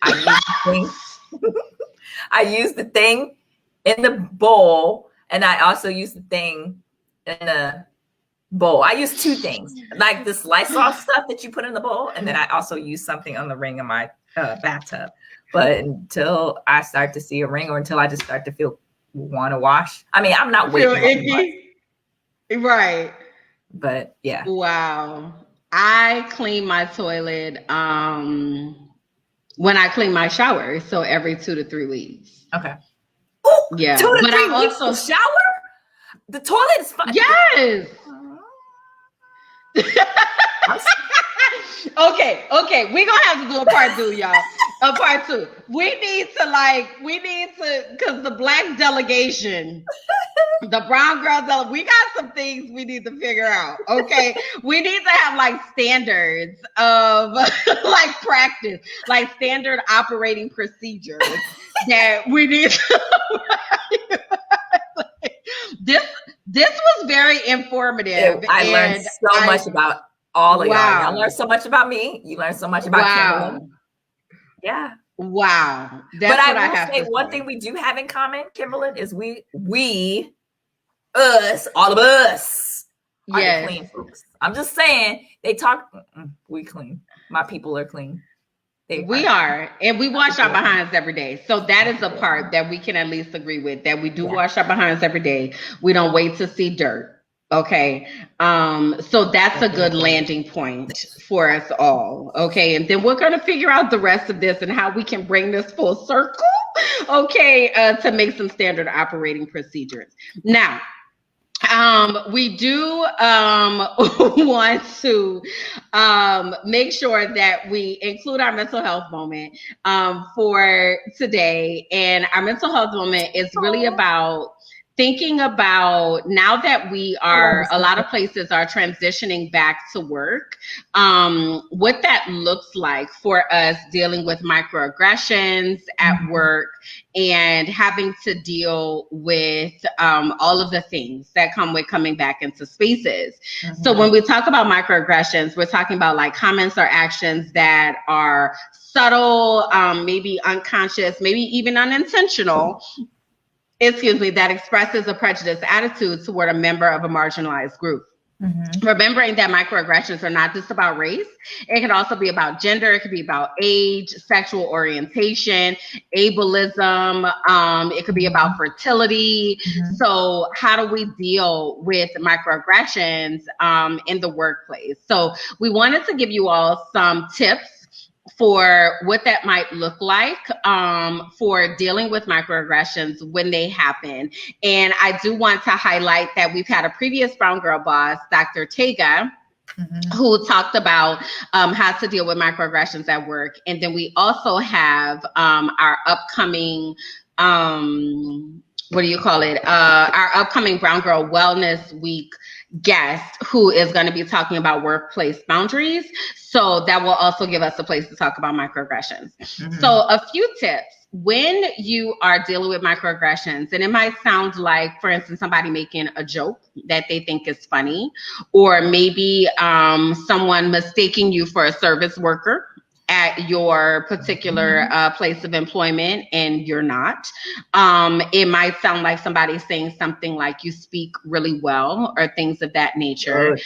I use the thing in the bowl, and I also use the thing in the bowl. I use 2 things, like this Lysol stuff that you put in the bowl, and then I also use something on the ring in my bathtub. But until I start to see a ring, or until I just start to want to wash. I mean, I'm not waiting. Right. But yeah. Wow. I clean my toilet when I clean my shower. So every 2 to 3 weeks. Okay. Oh, yeah. 2 to 3 weeks also shower? The toilet is fine. Yes. Okay. We're gonna have to do a part 2, y'all. A part 2. We need to, because the Black delegation The brown girls, we got some things we need to figure out. Okay. We need to have like standards of like practice, like standard operating procedures that we need to this was very informative. I learned so much about all of wow. y'all. Y'all learned so much about me. You learned so much about Kimberly. Yeah. Wow. That's but I will say one thing we do have in common, Kimberly, is us, all of us, are the clean folks. I'm just saying, they talk, we clean. My people are clean. We are, and we wash our behinds every day. So that is a part that we can at least agree with, that we do wash our behinds every day. We don't wait to see dirt. Okay. So that's a good landing point for us all. Okay. And then we're going to figure out the rest of this and how we can bring this full circle. Okay. To make some standard operating procedures. Now, we do want to make sure that we include our mental health moment for today. And our mental health moment is really about thinking about, now that we are, a lot of places are transitioning back to work, what that looks like for us dealing with microaggressions at work and having to deal with all of the things that come with coming back into spaces. So when we talk about microaggressions, we're talking about like comments or actions that are subtle, maybe unconscious, maybe even unintentional, that expresses a prejudiced attitude toward a member of a marginalized group. Remembering that microaggressions are not just about race. It can also be about gender. It could be about age, sexual orientation, ableism. It could be about fertility. So how do we deal with microaggressions in the workplace? So we wanted to give you all some tips for what that might look like for dealing with microaggressions when they happen. And I do want to highlight that we've had a previous Brown Girl boss, Dr. Tega, who talked about how to deal with microaggressions at work. And then we also have our upcoming, our upcoming Brown Girl Wellness Week guest, who is going to be talking about workplace boundaries. So that will also give us a place to talk about microaggressions. So a few tips when you are dealing with microaggressions, and it might sound like, for instance, somebody making a joke that they think is funny, or maybe someone mistaking you for a service worker at your particular place of employment and you're not. It might sound like somebody saying something like you speak really well or things of that nature.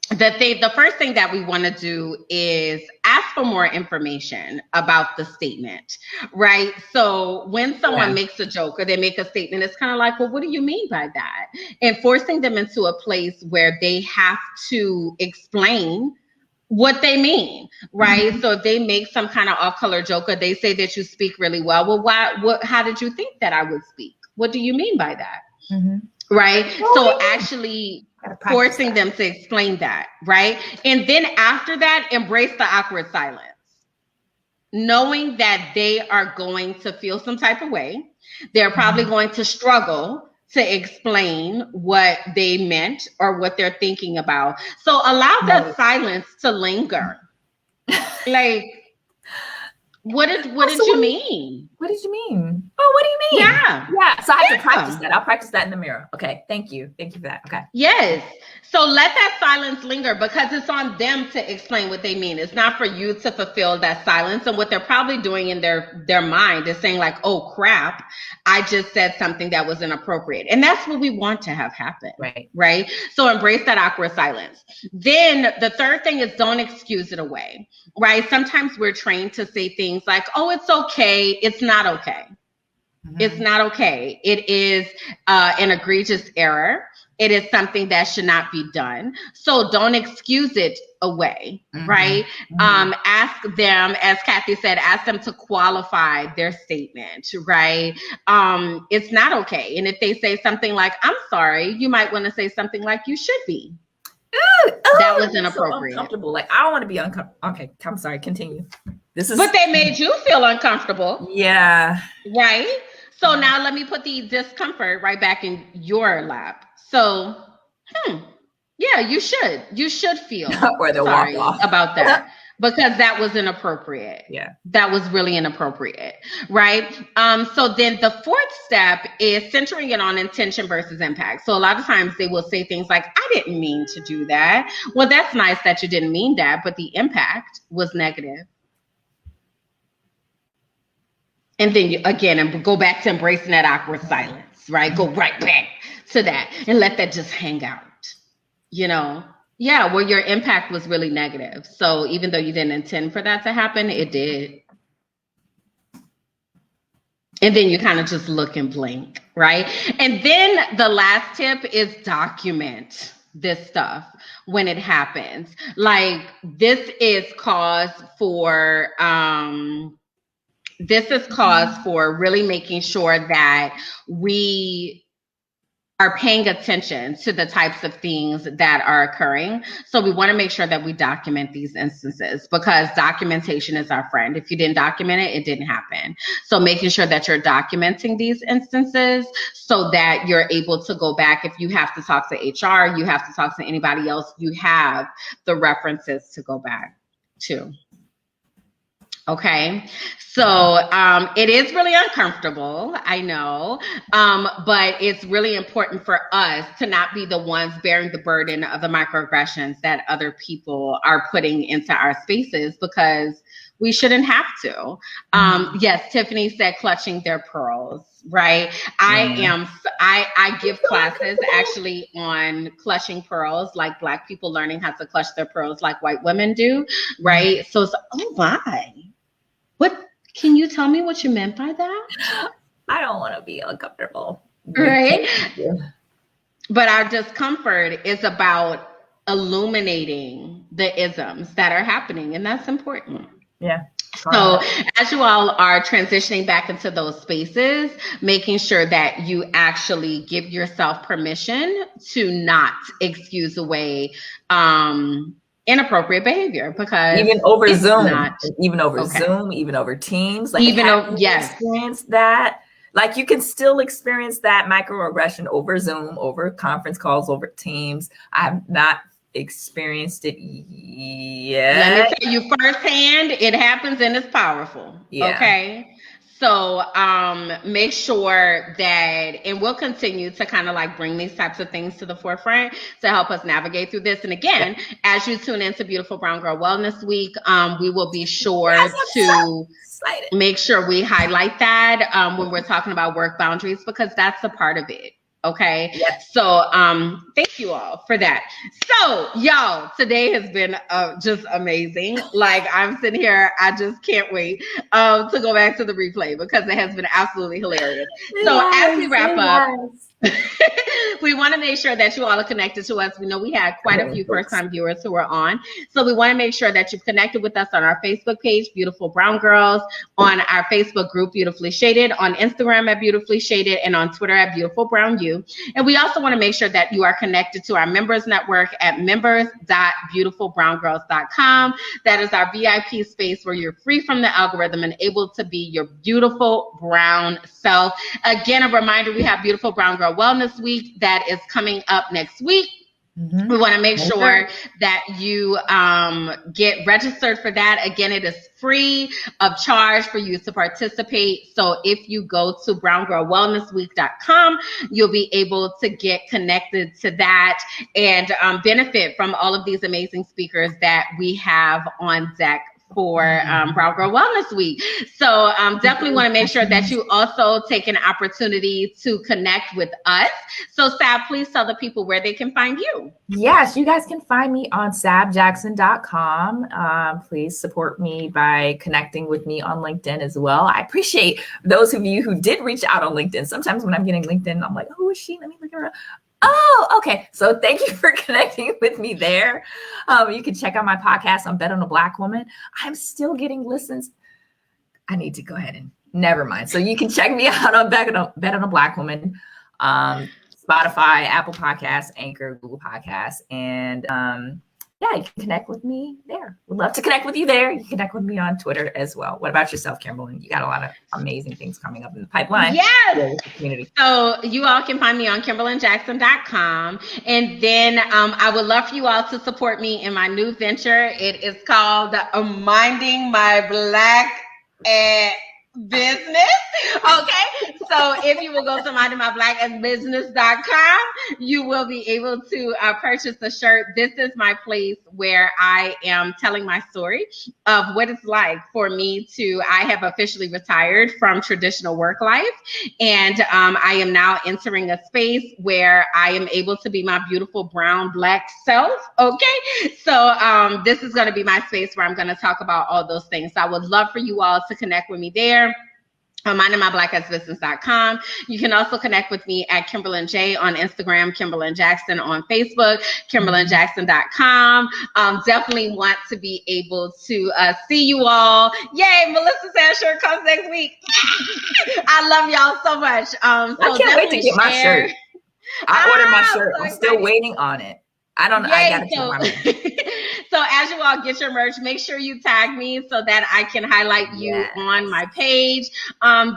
The first thing that we want to do is ask for more information about the statement, right? So when someone makes a joke or they make a statement, it's kind of like, well, what do you mean by that? And forcing them into a place where they have to explain what they mean, right? So if they make some kind of off-color joke or they say that you speak really well, well, how did you think that I would speak? What do you mean by that? Right? So actually forcing them to explain that, right? And then after that, embrace the awkward silence. Knowing that they are going to feel some type of way. They're probably going to struggle to explain what they meant or what they're thinking about. So allow that silence to linger. Like, what did you mean? What did you mean? Oh, what do you mean? Yeah. So I have to practice that. I'll practice that in the mirror. Okay. Thank you for that. Okay. Yes. So let that silence linger, because it's on them to explain what they mean. It's not for you to fulfill that silence. And what they're probably doing in their mind is saying like, oh crap, I just said something that was inappropriate. And that's what we want to have happen. Right. So embrace that awkward silence. Then the third thing is, don't excuse it away. Right. Sometimes we're trained to say things like, oh, it's okay. It's not okay. It's not okay. It is an egregious error. It is something that should not be done. So don't excuse it away, right? Ask them, as Kathy said, ask them to qualify their statement, right? It's not okay. And if they say something like, I'm sorry, you might want to say something like, you should be. That was inappropriate. So uncomfortable. Like, I don't want to be uncomfortable. Okay, I'm sorry. Continue. But they made you feel uncomfortable. Yeah. Right? So now let me put the discomfort right back in your lap. So, yeah, you should feel or the sorry walk off about that. Because that was inappropriate. Yeah. That was really inappropriate, right? So then the fourth step is centering it on intention versus impact. So a lot of times they will say things like, I didn't mean to do that. Well, that's nice that you didn't mean that, but the impact was negative. And then and go back to embracing that awkward silence, right? Go right back to that and let that just hang out, Yeah, well, your impact was really negative. So even though you didn't intend for that to happen, it did. And then you kind of just look and blink, right? And then the last tip is document this stuff when it happens. Like this is cause for really making sure that we are paying attention to the types of things that are occurring. So we want to make sure that we document these instances because documentation is our friend. If you didn't document it, it didn't happen. So making sure that you're documenting these instances so that you're able to go back. If you have to talk to HR, you have to talk to anybody else, you have the references to go back to. Okay, so it is really uncomfortable, I know, but it's really important for us to not be the ones bearing the burden of the microaggressions that other people are putting into our spaces because we shouldn't have to. Yes, Tiffany said clutching their pearls, right? I give classes actually on clutching pearls, like Black people learning how to clutch their pearls like white women do, right? So it's, oh my. What can you tell me what you meant by that? I don't want to be uncomfortable. Right. But our discomfort is about illuminating the isms that are happening, and that's important. Yeah. So as you all are transitioning back into those spaces, making sure that you actually give yourself permission to not excuse away inappropriate behavior because even over Zoom, Zoom, even over Teams, like yes, experience that. Like you can still experience that microaggression over Zoom, over conference calls, over Teams. I have not experienced it yet. Let me tell you firsthand, it happens and it's powerful. Yeah. Okay. So make sure that, and we'll continue to kind of like bring these types of things to the forefront to help us navigate through this. And again, as you tune into Beautiful Brown Girl Wellness Week, we will be sure to make sure we highlight that when we're talking about work boundaries, because that's a part of it. Okay. Yes. So thank you all for that. So y'all, today has been just amazing. Like I'm sitting here, I just can't wait to go back to the replay because it has been absolutely hilarious. So as we wrap up, we want to make sure that you all are connected to us. We know we had quite a few first-time viewers who are on. So we want to make sure that you've connected with us on our Facebook page, Beautiful Brown Girls, on our Facebook group, Beautifully Shaded, on Instagram at Beautifully Shaded, and on Twitter at Beautiful Brown You. And we also want to make sure that you are connected to our members network at members.beautifulbrowngirls.com. That is our VIP space where you're free from the algorithm and able to be your beautiful brown self. Again, a reminder, we have Beautiful Brown Girl Wellness Week that is coming up next week. Mm-hmm. We want to make sure that you get registered for that. Again, it is free of charge for you to participate. So if you go to browngirlwellnessweek.com, you'll be able to get connected to that and benefit from all of these amazing speakers that we have on deck for Brown Girl Wellness Week. So definitely want to make sure that you also take an opportunity to connect with us. So Sab, please tell the people where they can find you. Yes, you guys can find me on sabjackson.com. Please support me by connecting with me on LinkedIn as well. I appreciate those of you who did reach out on LinkedIn. Sometimes when I'm getting LinkedIn, I'm like, oh, is she? Let me look her up. Oh, okay. So thank you for connecting with me there. You can check out my podcast on Bet on a Black Woman. I'm still getting listens. I need to go ahead and never mind. So you can check me out on Bet on a Black Woman, Spotify, Apple Podcasts, Anchor, Google Podcasts. And yeah, you can connect with me there. Would love to connect with you there. You can connect with me on Twitter as well. What about yourself, Kimberly? You got a lot of amazing things coming up in the pipeline. Yes. Community. So you all can find me on KimberlyJackson.com. And then I would love for you all to support me in my new venture. It is called Minding My Black Business. Okay. So if you will go to mindingmyblackbusiness.com, you will be able to purchase a shirt. This is my place where I am telling my story of what it's like for me I have officially retired from traditional work life. And I am now entering a space where I am able to be my beautiful brown Black self. Okay. So this is going to be my space where I'm going to talk about all those things. So I would love for you all to connect with me there. mindingmyblackbusiness.com. You can also connect with me at Kimberlyn J on Instagram, Kimberlyn Jackson on Facebook, KimberlynJackson.com. Definitely want to be able to see you all. Yay, Melissa says sure comes next week. I love y'all so much. I can't wait to get my shirt. I ordered my shirt. So I'm still waiting on it. I don't know. I got to So as you all get your merch, make sure you tag me so that I can highlight you on my page.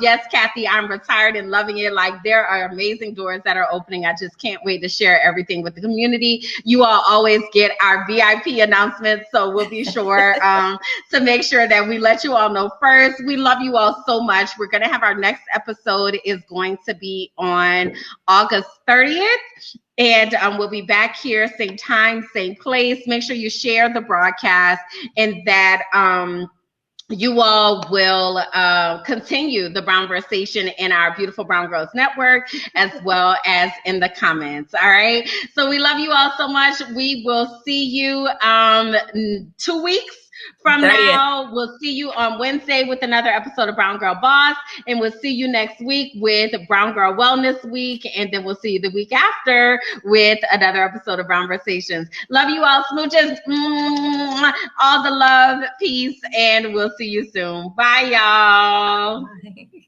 Yes, Kathy, I'm retired and loving it. Like, there are amazing doors that are opening. I just can't wait to share everything with the community. You all always get our VIP announcements, so we'll be sure to make sure that we let you all know first. We love you all so much. We're going to have our next episode is going to be on August 30th. And we'll be back here, same time, same place. Make sure you share the broadcast and that you all will continue the Brownversation in our Beautiful Brown Girls Network, as well as in the comments. All right. So we love you all so much. We will see you 2 weeks from 30th. now. We'll see you on Wednesday with another episode of Brown Girl Boss. And we'll see you next week with Brown Girl Wellness Week. And then we'll see you the week after with another episode of Brownversations. Love you all. Smooches. All the love, peace, and we'll see you soon. Bye, y'all. Bye.